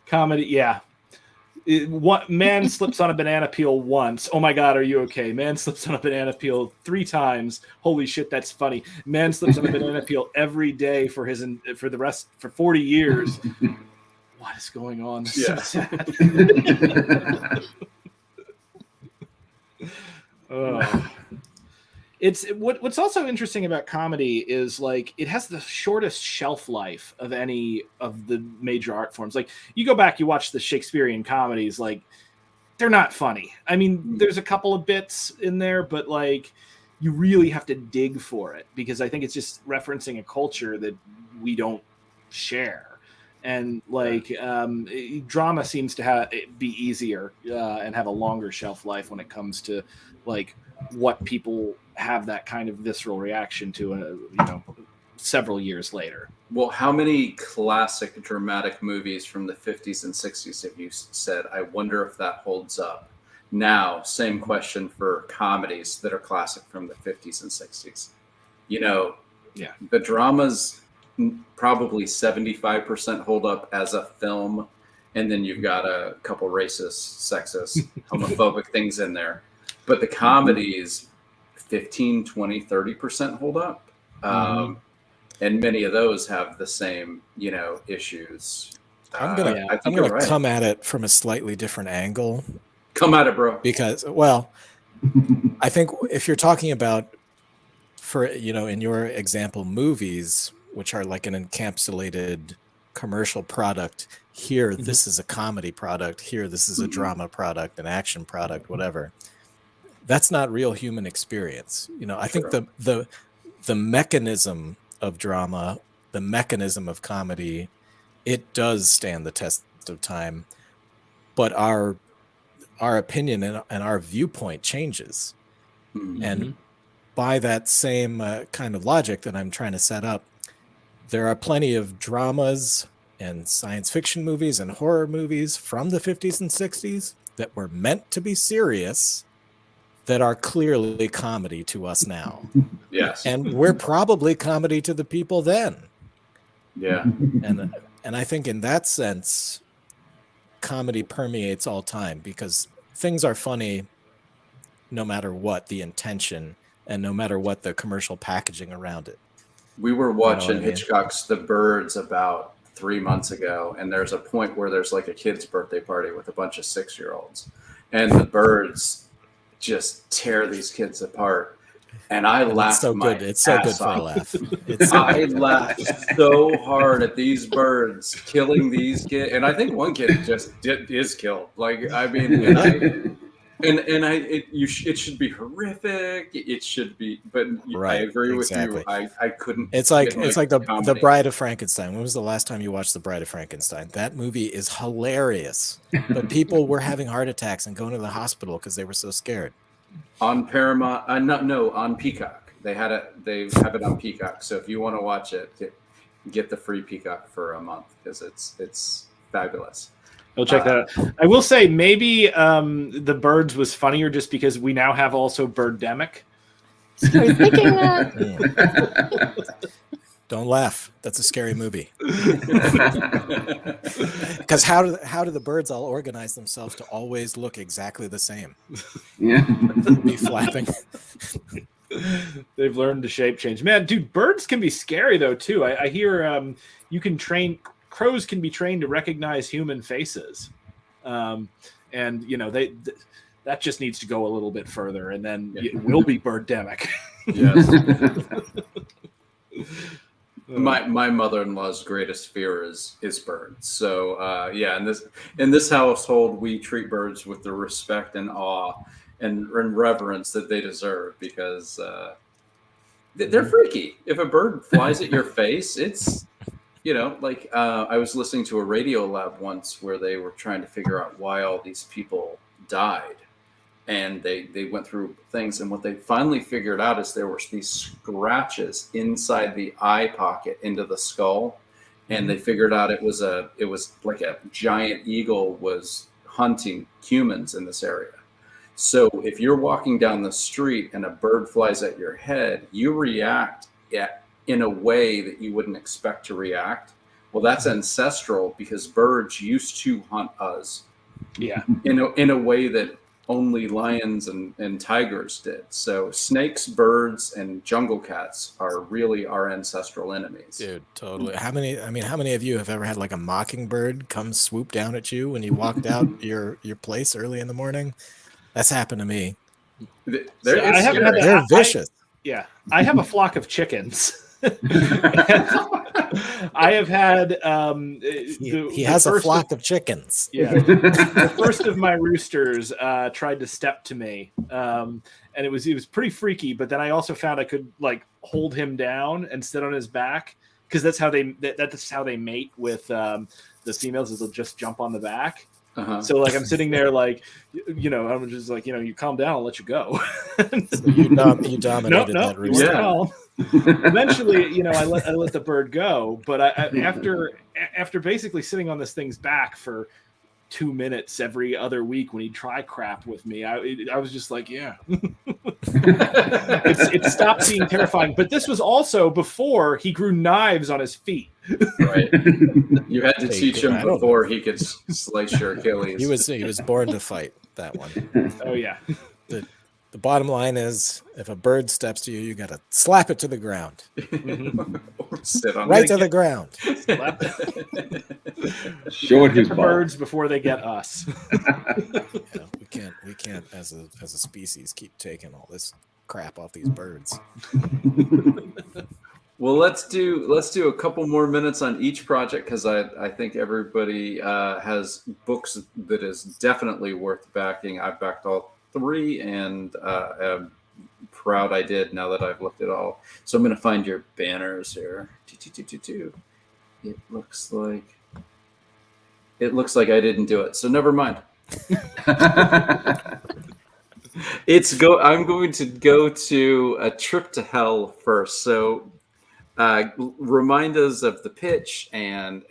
Comedy, yeah. Man slips on a banana peel once. Oh my God, are you okay? Man slips on a banana peel 3 times. Holy shit, that's funny. Man slips on a banana peel every day for 40 years. What is going on? This is so sad. It's what's also interesting about comedy is like it has the shortest shelf life of any of the major art forms. Like you go back, you watch the Shakespearean comedies, like they're not funny. I mean, there's a couple of bits in there, but like you really have to dig for it because I think it's just referencing a culture that we don't share. And like drama seems to be easier and have a longer shelf life when it comes to like what people have that kind of visceral reaction to, several years later. Well, how many classic dramatic movies from the 50s and 60s have you said? I wonder if that holds up. Now, same question for comedies that are classic from the 50s and 60s. The dramas probably 75% hold up as a film, and then you've got a couple racist, sexist, homophobic things in there. But the comedies, 15, 20, 30% hold up. And many of those have the same, issues. I'm gonna come at it from a slightly different angle. Come at it, bro. Because, well, I think if you're talking about, in your example, movies, which are like an encapsulated commercial product, here, this is a comedy product, here, this is a drama product, an action product, whatever. That's not real human experience. I think the mechanism of drama, the mechanism of comedy, it does stand the test of time, but our opinion and our viewpoint changes. And by that same kind of logic that I'm trying to set up, there are plenty of dramas and science fiction movies and horror movies from the 50s and 60s that were meant to be serious that are clearly comedy to us now. Yes. And we're probably comedy to the people then. Yeah. And I think in that sense, comedy permeates all time because things are funny no matter what the intention and no matter what the commercial packaging around it. We were watching Hitchcock's The Birds about 3 months ago, and there's a point where there's like a kid's birthday party with a bunch of 6-year-olds, and the birds just tear these kids apart. And I laughed. It's so good for a laugh. I laughed so hard at these birds killing these kids, and I think one kid just is killed. Like, I mean, it should be horrific. It should be, but right, I agree with you. I couldn't. It's like the Bride of Frankenstein. When was the last time you watched the Bride of Frankenstein? That movie is hilarious, but people were having heart attacks and going to the hospital because they were so scared. On Paramount, on Peacock. They have it on Peacock. So if you want to watch it, get the free Peacock for a month because it's fabulous. I'll check that out. I will say maybe The Birds was funnier just because we now have also Birdemic. I was thinking that. Don't laugh. That's a scary movie. Because how do the birds all organize themselves to always look exactly the same? Yeah. Be flapping. They've learned to shape change. Man, dude, birds can be scary though too. I hear you can train crows can be trained to recognize human faces, and that just needs to go a little bit further, and then it will be Birdemic. Yes. My mother-in-law's greatest fear is birds. So in this household, we treat birds with the respect and awe and reverence that they deserve because they're freaky. If a bird flies at your face, it's I was listening to a Radio Lab once where they were trying to figure out why all these people died. And they went through things, and what they finally figured out is there were these scratches inside the eye pocket into the skull, and they figured out it was like a giant eagle was hunting humans in this area. So if you're walking down the street and a bird flies at your head, you react in a way that you wouldn't expect to react. Well, that's ancestral because birds used to hunt us. Yeah. In a way that only lions and tigers did. So snakes, birds, and jungle cats are really our ancestral enemies. Dude, totally. How many of you have ever had like a mockingbird come swoop down at you when you walked out your place early in the morning? That's happened to me. They're vicious. I have a flock of chickens. I have had he has a flock of chickens. Yeah. The first of my roosters tried to step to me. And it was pretty freaky, but then I also found I could like hold him down and sit on his back, because that's how they mate with the females, is they'll just jump on the back. Uh-huh. So like I'm sitting there like, I'm just like, you calm down, I'll let you go. So you dominated that rooster. Yeah. Eventually, I let the bird go, but after basically sitting on this thing's back for 2 minutes every other week when he'd try crap with me, I was just like, yeah. It stopped being terrifying. But this was also before he grew knives on his feet. Right. You had to teach him before he could slice your Achilles. He was born to fight, that one. Oh yeah. The bottom line is, if a bird steps to you, you got to slap it to the ground. Or sit on right to the ground. Show it his birds before they get us. We can't as a species keep taking all this crap off these birds. Well, let's do a couple more minutes on each project, because I think everybody has books that is definitely worth backing. I've backed all 3, and I'm proud I did now that I've looked at all. So I'm going to find your banners here. It looks like I didn't do it, so never mind. I'm going to go to A Trip to Hell first. So remind us of the pitch and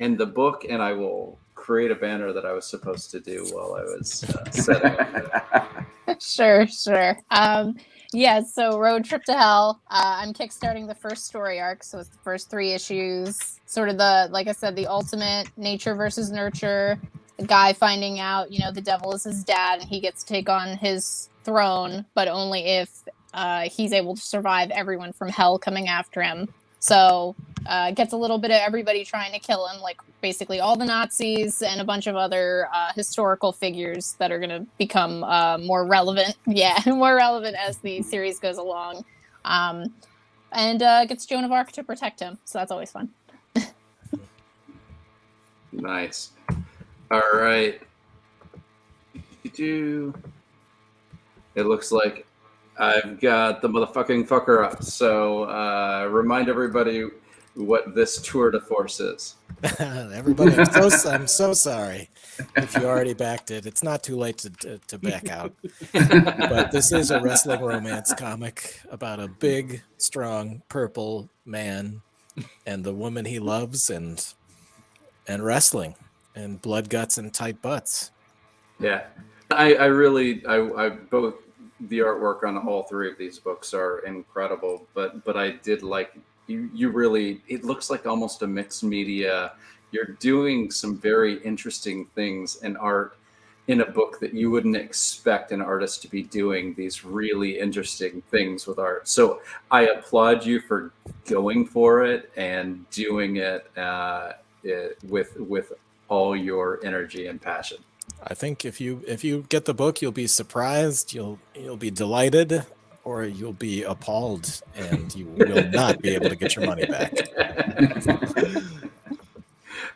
the book, and I will create a banner that I was supposed to do while I was setting up. Sure. So Road Trip to Hell. I'm kickstarting the first story arc, so it's the first 3 issues. Sort of like I said, the ultimate nature versus nurture. The guy finding out, the devil is his dad, and he gets to take on his throne, but only if he's able to survive everyone from hell coming after him. So gets a little bit of everybody trying to kill him, like basically all the Nazis and a bunch of other historical figures that are going to become more relevant. Yeah, more relevant as the series goes along. And gets Joan of Arc to protect him. So that's always fun. Nice. All right. It looks like I've got the motherfucking fucker up. So remind everybody what this tour de force is. Everybody, I'm so sorry if you already backed it. It's not too late to back out. But this is a wrestling romance comic about a big, strong, purple man and the woman he loves, and wrestling and blood, guts, and tight butts. Yeah. I really both the artwork on all 3 of these books are incredible, but I did like you really, it looks like almost a mixed media. You're doing some very interesting things in art in a book that you wouldn't expect an artist to be doing, these really interesting things with art. So I applaud you for going for it and doing it with all your energy and passion. I think if you get the book, you'll be surprised, you'll be delighted, or you'll be appalled, and you will not be able to get your money back.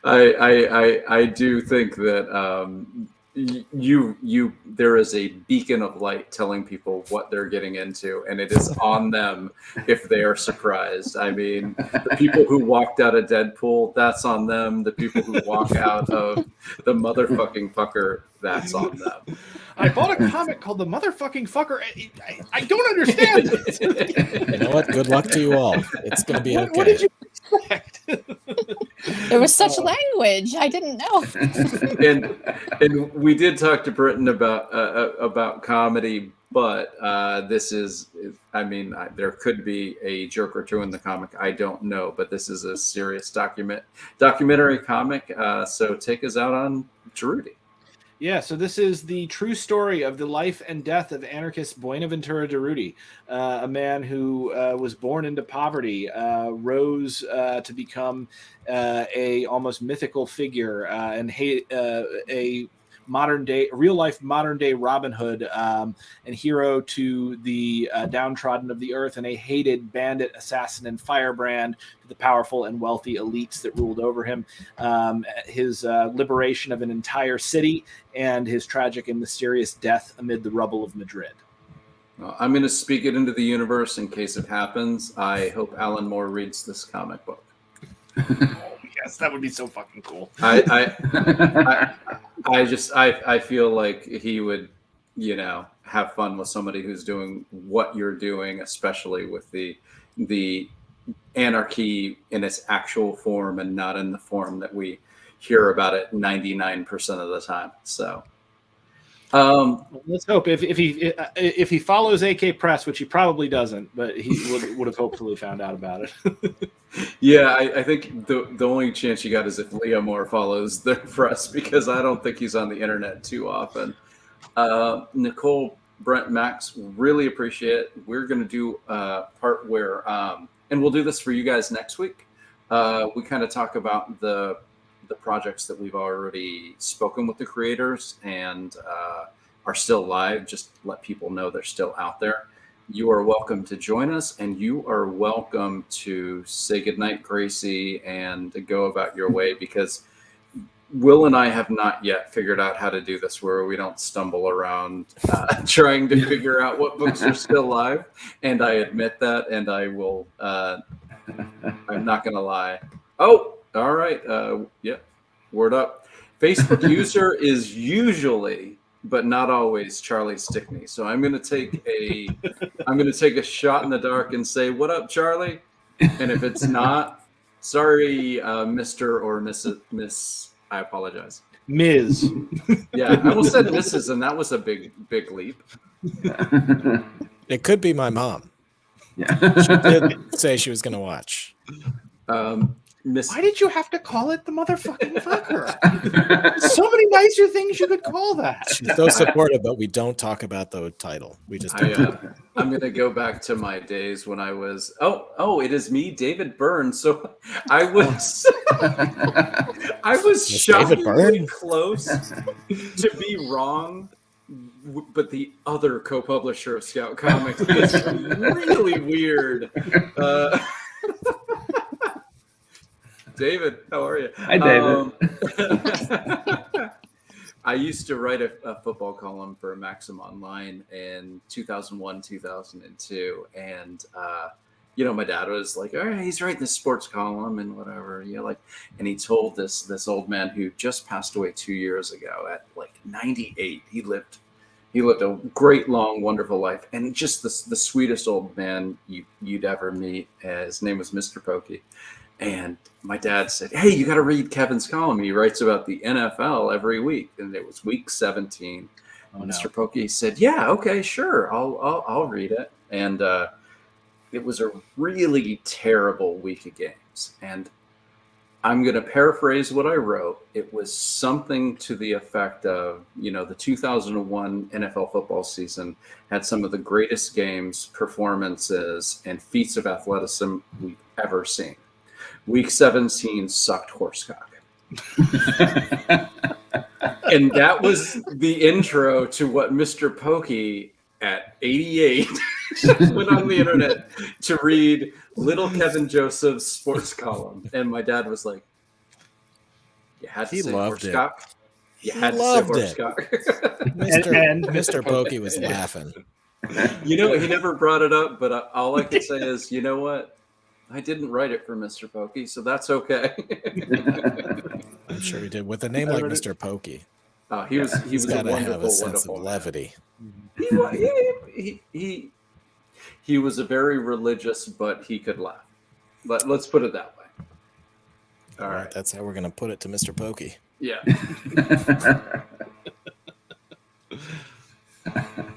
I do think that there is a beacon of light telling people what they're getting into, and it is on them if they are surprised. I mean, the people who walked out of Deadpool, that's on them. The people who walk out of the motherfucking fucker, that's on them. I bought a comic called The Motherfucking Fucker. I don't understand this. You know what? Good luck to you all. It's going to be okay. What did you expect? There was such language. I didn't know. and we did talk to Britton about comedy, but this is, I mean, there could be a joke or two in the comic. I don't know, but this is a serious documentary comic. So take us out on Trudy. Yeah, so this is the true story of the life and death of anarchist Buenaventura Durruti, a man who was born into poverty, rose to become a almost mythical figure, and a real life modern day Robin Hood, and hero to the downtrodden of the earth, and a hated bandit, assassin, and firebrand to the powerful and wealthy elites that ruled over him. His liberation of an entire city, and his tragic and mysterious death amid the rubble of Madrid. Well, I'm going to speak it into the universe in case it happens. I hope Alan Moore reads this comic book. Yes, that would be so fucking cool. I feel like he would, have fun with somebody who's doing what you're doing, especially with the anarchy in its actual form and not in the form that we hear about it 99% of the time. So let's hope if he follows AK Press, which he probably doesn't, but he would have hopefully found out about it. Yeah, I think the only chance you got is if Leo Moore follows the press, because I don't think he's on the internet too often. Nicole, Brent, Max, really appreciate it. We're going to do a part where, and we'll do this for you guys next week. We kind of talk about the projects that we've already spoken with the creators and are still live. Just let people know they're still out there. You are welcome to join us, and you are welcome to say goodnight, Gracie, and to go about your way, because Will and I have not yet figured out how to do this where we don't stumble around trying to figure out what books are still live. And I admit that, and I will, I'm not going to lie. Oh, all right. Yeah. Word up. Facebook user is usually, but not always, Charlie Stickney. So I'm going to take a shot in the dark and say, "What up, Charlie?" And if it's not, sorry, Mr. or Miss, I apologize. Ms. Yeah, I almost said Mrs., and that was a big leap. It could be my mom. Yeah. She did say she was going to watch. Why did you have to call it the motherfucking fucker? So many nicer things you could call that. She's so supportive, but we don't talk about the title. We just don't. I'm going to go back to my days when I was, it is me, David Byrne. So I was shockingly close to be wrong, but the other co-publisher of Scout Comics is really weird. David, how are you? Hi, David. I used to write a football column for Maxim Online in 2001, 2002. And, my dad was like, all right, he's writing this sports column and whatever. And he told this old man who just passed away 2 years ago at 98. He lived a great, long, wonderful life. And just the sweetest old man you'd ever meet. His name was Mr. Pokey. And my dad said, "Hey, you got to read Kevin's column. He writes about the NFL every week." And it was week 17. Mr. Pokey said, "Yeah, okay, sure. I'll read it." And it was a really terrible week of games. And I'm going to paraphrase what I wrote. It was something to the effect of, the 2001 NFL football season had some of the greatest games, performances, and feats of athleticism we've ever seen. Week 17 sucked horsecock. And that was the intro to what Mr. Pokey at 88 went on the internet to read Little Kevin Joseph's sports column. And my dad was like, "You had to say horsecock? You had to say horsecock." Mr. Pokey was laughing. He never brought it up, but all I could say is, you know what? I didn't write it for Mr. Pokey, so that's okay. I'm sure he did. With a name like Mr. Pokey. He was a wonderful, have a sense wonderful of levity. He was a very religious, but he could laugh. Let's put it that way. All right. That's how we're gonna put it to Mr. Pokey. Yeah.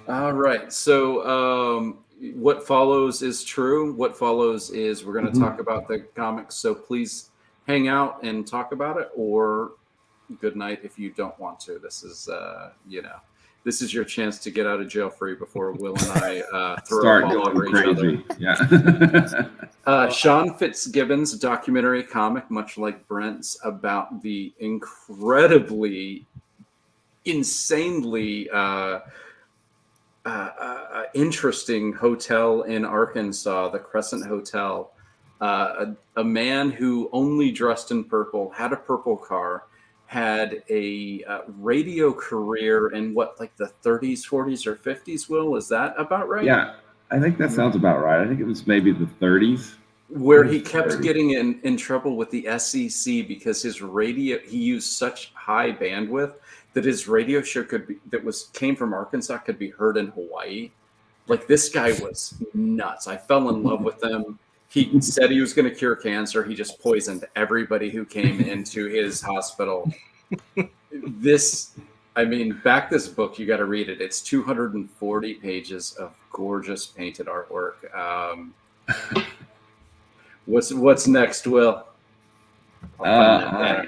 All right. So what follows is true. What follows is we're going to talk about the comics. So please hang out and talk about it, or good night if you don't want to. This is, this is your chance to get out of jail free before Will and I throw Start a ball over going each other. crazy. Yeah. Sean Fitzgibbon's documentary comic, much like Brent's, about the incredibly, insanely interesting hotel in Arkansas, the Crescent Hotel. A man who only dressed in purple, had a purple car, had a radio career in what, like the 30s, 40s, or 50s, Will? Is that about right? Yeah, I think that sounds about right. I think it was maybe the 30s. Where he kept getting in trouble with the SEC because his radio, he used such high bandwidth that his radio show came from Arkansas could be heard in Hawaii. Like, this guy was nuts. I fell in love with him. He said he was going to cure cancer. He just poisoned everybody who came into his hospital. Back this book, you got to read it. It's 240 pages of gorgeous painted artwork. What's next, Will? I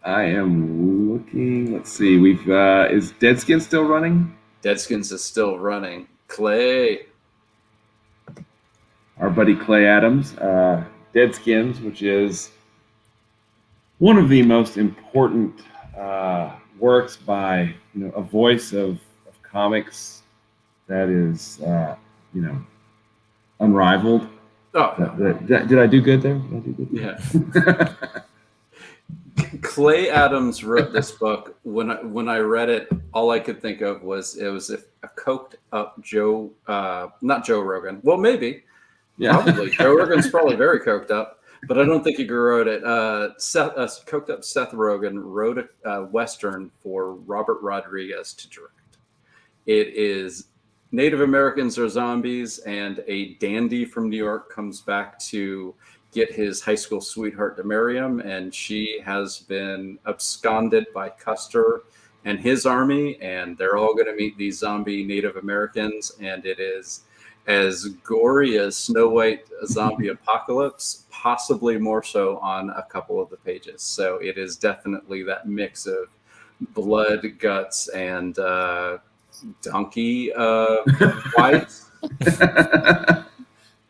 am looking. Let's see. Is Deadskin still running? Deadskins is still running. Clay. Our buddy Clay Adams, Deadskins, which is one of the most important works by a voice of comics that is unrivaled. Oh, Did I do good there? Did I do good? yeah. Clay Adams wrote this book. When I read it, all I could think of was it was a coked up not Joe Rogan. Well, maybe. Yeah. Probably. Joe Rogan's probably very coked up, but I don't think he wrote it. Coked up Seth Rogen wrote a Western for Robert Rodriguez to direct. It is Native Americans are zombies, and a dandy from New York comes back to get his high school sweetheart to marry him, and she has been absconded by Custer and his army, and they're all going to meet these zombie Native Americans, and it is as gory as Snow White zombie apocalypse, possibly more so on a couple of the pages. So it is definitely that mix of blood, guts, and donkey fights.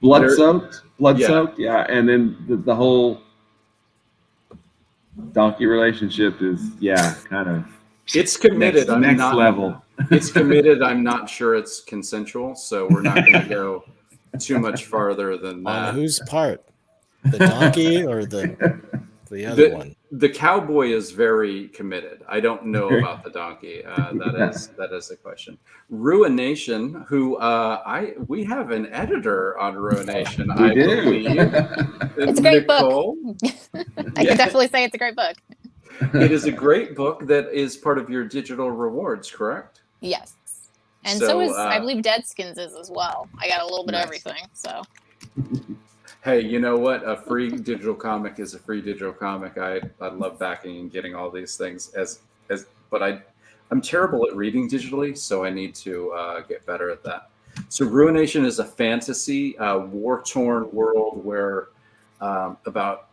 Blood soaked, yeah. And then the whole donkey relationship is, kind of. It's committed. Next level. It's committed. I'm not sure it's consensual, so we're not going to go too much farther than that. On whose part? The donkey or the other one? The cowboy is very committed. I don't know about the donkey. That is the question. Ruination, who we have an editor on Ruination. I believe. It's a great book. I can definitely say it's a great book. It is a great book that is part of your digital rewards, correct? Yes. And so is, I believe, Deadskins is as well. I got a little bit of everything. So. Hey, you know what? A free digital comic is a free digital comic. I love backing and getting all these things but I'm terrible at reading digitally, so I need to get better at that. So Ruination is a fantasy, war-torn world where about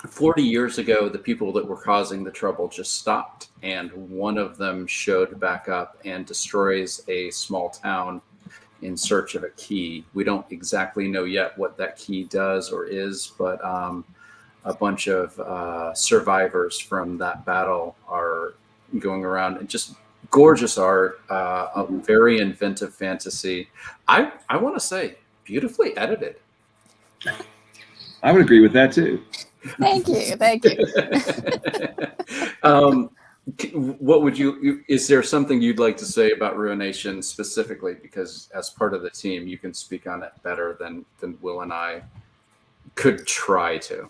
40 years ago, the people that were causing the trouble just stopped, and one of them showed back up and destroys a small town in search of a key. We don't exactly know yet what that key does or is, but a bunch of survivors from that battle are going around, and just gorgeous art, a very inventive fantasy. I want to say beautifully edited. I would agree with that too. Thank you. What would is there something you'd like to say about Ruination specifically? Because as part of the team, you can speak on it better than Will and I could try to.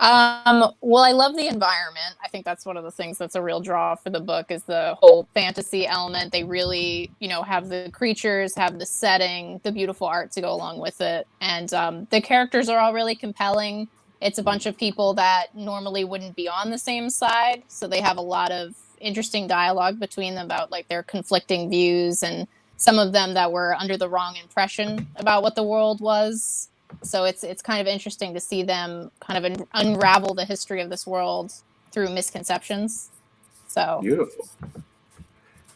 Well, I love the environment. I think that's one of the things that's a real draw for the book is the whole fantasy element. They really, have the creatures, have the setting, the beautiful art to go along with it. And the characters are all really compelling. it's a bunch of people that normally wouldn't be on the same side. So they have a lot of interesting dialogue between them about like their conflicting views, and some of them that were under the wrong impression about what the world was. So it's kind of interesting to see them kind of unravel the history of this world through misconceptions. So beautiful.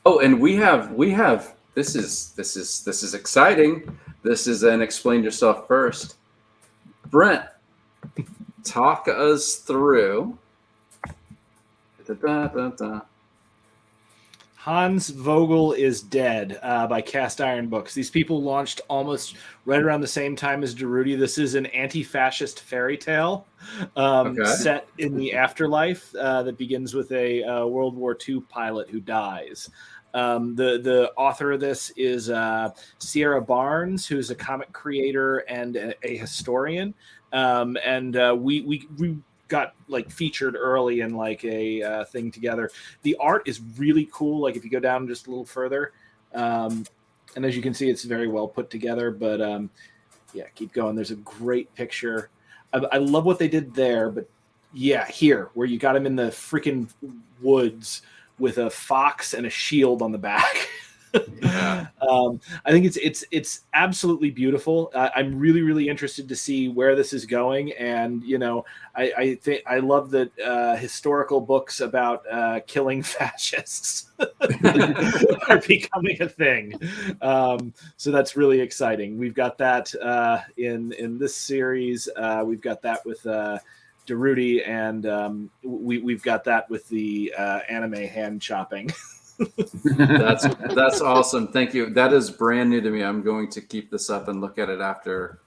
Oh, and we have this is exciting. This is an explain yourself first. Brent, talk us through. Hans Vogel is Dead by Cast Iron Books. These people launched almost right around the same time as Durruti. This is an anti-fascist fairy tale set in the afterlife that begins with a World War II pilot who dies. The author of this is Sierra Barnes, who's a comic creator and a historian. We got like featured early in like a thing together. The art is really cool. Like if you go down just a little further, and as you can see, it's very well put together. But yeah, keep going. There's a great picture. I love what they did there. But yeah, here where you got him in the freaking woods with a fox and a shield on the back. Yeah. I think it's absolutely beautiful. I'm really interested to see where this is going, and you know, I think I love that historical books about killing fascists are becoming a thing. So that's really exciting. We've got that in this series. We've got that with Durruti, and we've got that with the anime hand chopping. That's awesome. Thank you. That is brand new to me. I'm going to keep this up and look at it after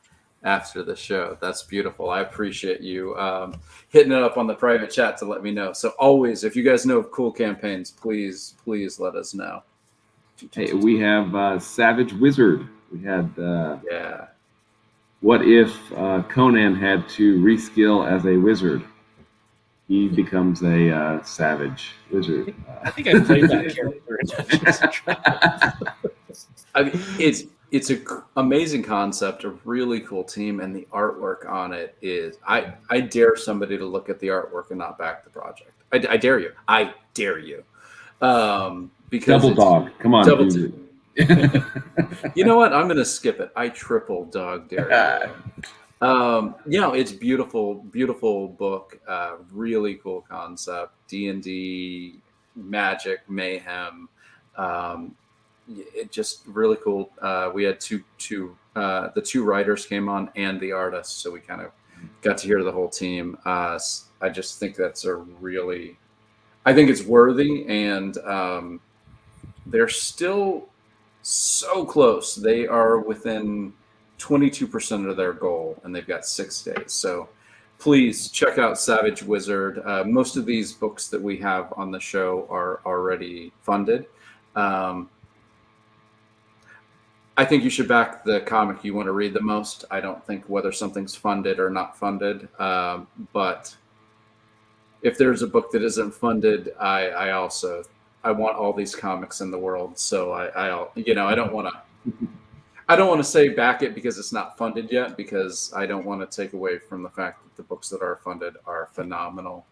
the show. That's beautiful. I appreciate you hitting it up on the private chat to let me know. So always, if you guys know of cool campaigns, please let us know. Hey, we have Savage Wizard. We had yeah. What if Conan had to reskill as a wizard? He becomes a savage wizard. I think I played that character in Dungeons and Dragons. I mean, it's an amazing concept, a really cool team, and the artwork on it is. I dare somebody to look at the artwork and not back the project. I dare you. I dare you. Because double dog. Come on. Double you know what? I'm going to skip it. I triple dog dare you. It's beautiful book, really cool concept, D&D, magic, mayhem, it just really cool. We had the two writers came on and the artists, so we kind of got to hear the whole team. I just think that's I think it's worthy, and they're still so close. They are within 22% of their goal, and they've got 6 days. So please check out Savage Wizard. Most of these books that we have on the show are already funded. I think you should back the comic you want to read the most. I don't think whether something's funded or not funded. But if there's a book that isn't funded, I want all these comics in the world. So I don't want to say back it because it's not funded yet, because I don't want to take away from the fact that the books that are funded are phenomenal.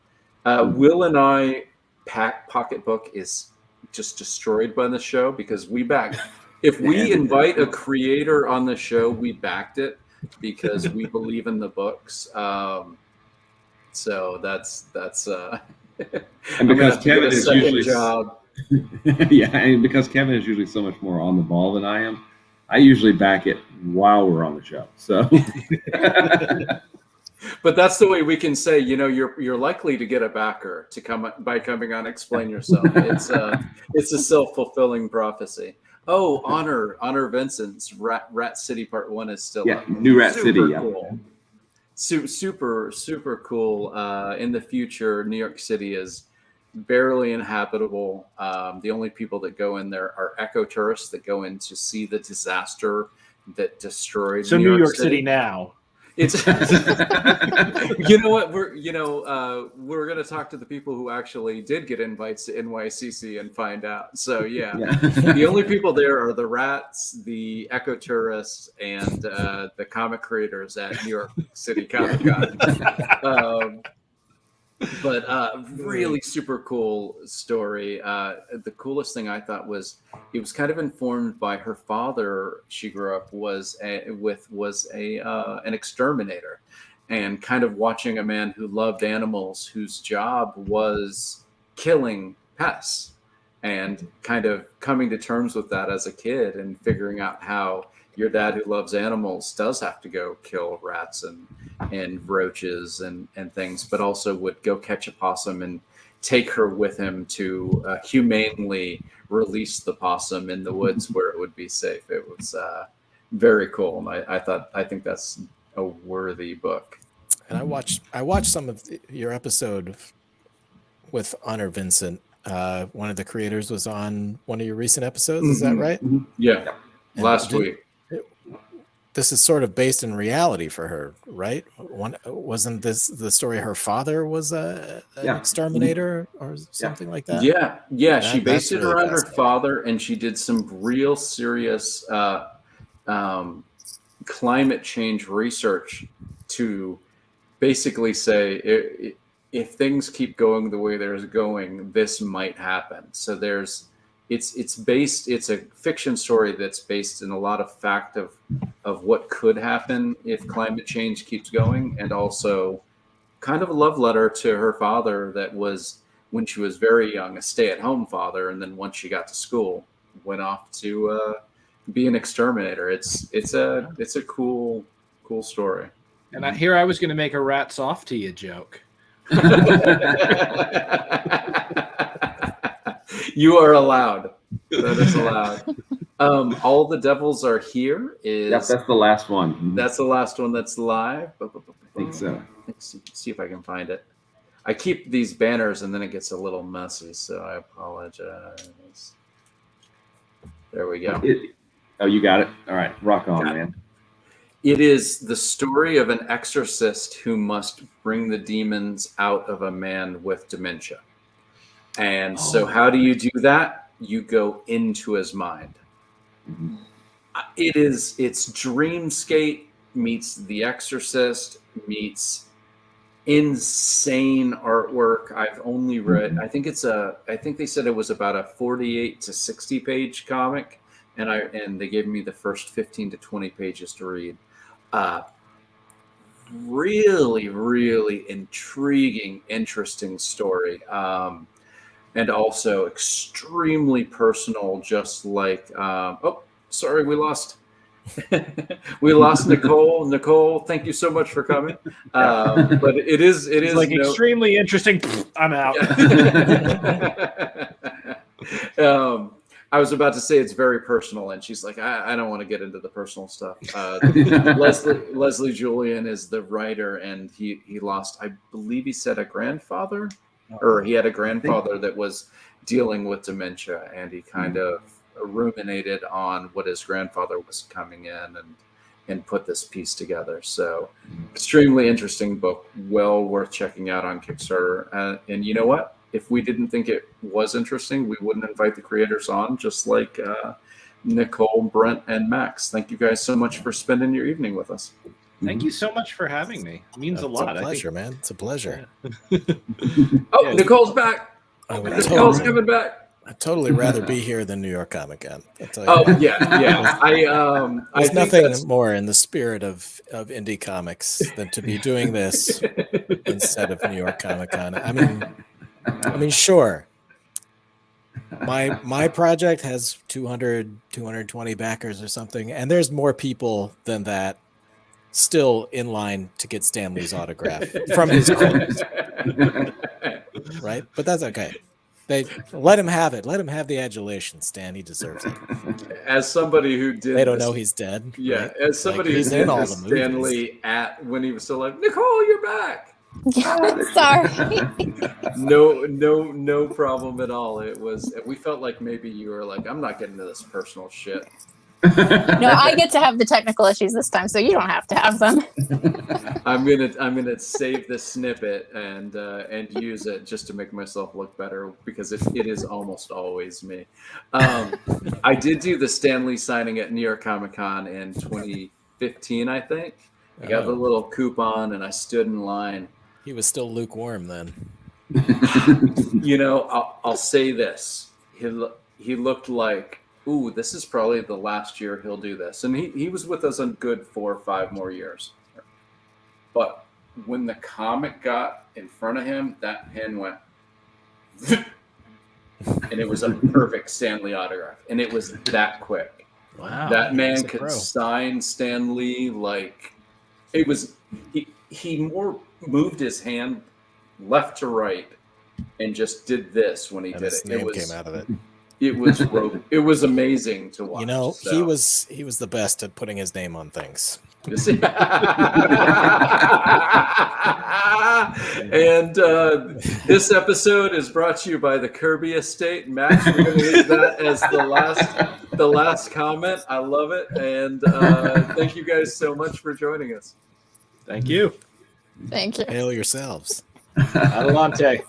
Will and I Pocketbook is just destroyed by the show because we back. If we invite a creator on the show, we backed it because we believe in the books. So that's and because Kevin is usually job. Yeah, and because Kevin is usually so much more on the ball than I am, I usually back it while we're on the show. So, but that's the way we can say, you're likely to get a backer to come by coming on Explain Yourself. It's a self-fulfilling prophecy. Oh, honor Vincent's Rat City Part 1 is still up. New Rat City. Cool. Super cool. In the future, New York City is barely inhabitable. The only people that go in there are eco tourists that go in to see the disaster that destroyed New York City now. It's you know what we're gonna talk to the people who actually did get invites to NYCC and find out. So yeah. The only people there are the rats, the ecotourists, and the comic creators at New York City Comic Con. But really super cool story. The coolest thing I thought was it was kind of informed by her father. She grew up was an exterminator, and kind of watching a man who loved animals, whose job was killing pests, and kind of coming to terms with that as a kid and figuring out how your dad who loves animals does have to go kill rats and roaches and things, but also would go catch a possum and take her with him to humanely release the possum in the woods where it would be safe. It was very cool, and I think that's a worthy book. And I watched some of your episode with Honor Vincent. One of the creators was on one of your recent episodes. Is that right? Yeah, and last week. This is sort of based in reality for her, right? Wasn't this the story? Her father was an exterminator or something like that. Yeah. She based it around her father, and she did some real serious climate change research to basically say if things keep going the way they're going, this might happen. So it's a fiction story that's based in a lot of fact of what could happen if climate change keeps going, and also kind of a love letter to her father that was, when she was very young, a stay-at-home father, and then once she got to school, went off to be an exterminator. It's a cool story. And I was going to make a rat's off to you joke. You are allowed. That is allowed. All the Devils Are Here is. Yep, that's the last one. That's the last one that's live. I think so. Let's see if I can find it. I keep these banners and then it gets a little messy, so I apologize. There we go. You got it? All right. Rock on, man. It is the story of an exorcist who must bring the demons out of a man with dementia. And so how do you do that? You go into his mind. Mm-hmm. It's Dreamscape meets The Exorcist meets insane artwork. I've only read, I think they said it was about a 48 to 60 page comic, and they gave me the first 15 to 20 pages to read. Really, really intriguing, interesting story. And also extremely personal, just like, sorry, we lost Nicole. Nicole, thank you so much for coming. But it is like extremely interesting. I'm out. I was about to say it's very personal, and she's like, I don't want to get into the personal stuff. Leslie Julian is the writer, and he lost, I believe he said a grandfather, or he had a grandfather that was dealing with dementia, and he kind of ruminated on what his grandfather was coming in and put this piece together. So extremely interesting book, well worth checking out on Kickstarter. And you know what? If we didn't think it was interesting, we wouldn't invite the creators on, just like Nicole, Brent, and Max. Thank you guys so much for spending your evening with us. Thank you so much for having me. It means a lot. It's a pleasure, man. It's a pleasure. Oh, Nicole's back. Nicole's coming back. I'd totally rather be here than New York Comic Con. Yeah. There's nothing more in the spirit of indie comics than to be doing this instead of New York Comic Con. I mean, sure. My project has 200, 220 backers or something, and there's more people than that still in line to get Stan Lee's autograph from his clothes. Right? But that's okay. They let him have it. Let him have the adulation, Stan. He deserves it. As somebody who did, they don't know he's dead. Yeah, right? as somebody who did all the Stan Lee when he was still like, Nicole, you're back. Yeah, sorry. No problem at all. It was. We felt like maybe you were like, I'm not getting into this personal shit. No, I get to have the technical issues this time, so you don't have to have them. I'm gonna save this snippet and use it just to make myself look better because it is almost always me. I did do the Stan Lee signing at New York Comic Con in 2015, I think. I got the little coupon and I stood in line. He was still lukewarm then. You know, I'll say this: he looked like, ooh, this is probably the last year he'll do this, and he was with us a good 4 or 5 more years. But when the comic got in front of him, that pen went, and it was a perfect Stan Lee autograph, and it was that quick. Wow, that man could could sign Stan Lee like it was. He more moved his hand left to right and just did this when he and did his it. name came out of it. It was amazing to watch. You know, so. he was the best at putting his name on things. And this episode is brought to you by the Kirby Estate. Max, we're going to leave that as the last comment. I love it, and thank you guys so much for joining us. Thank you. Thank you. Hail yourselves. Adelante.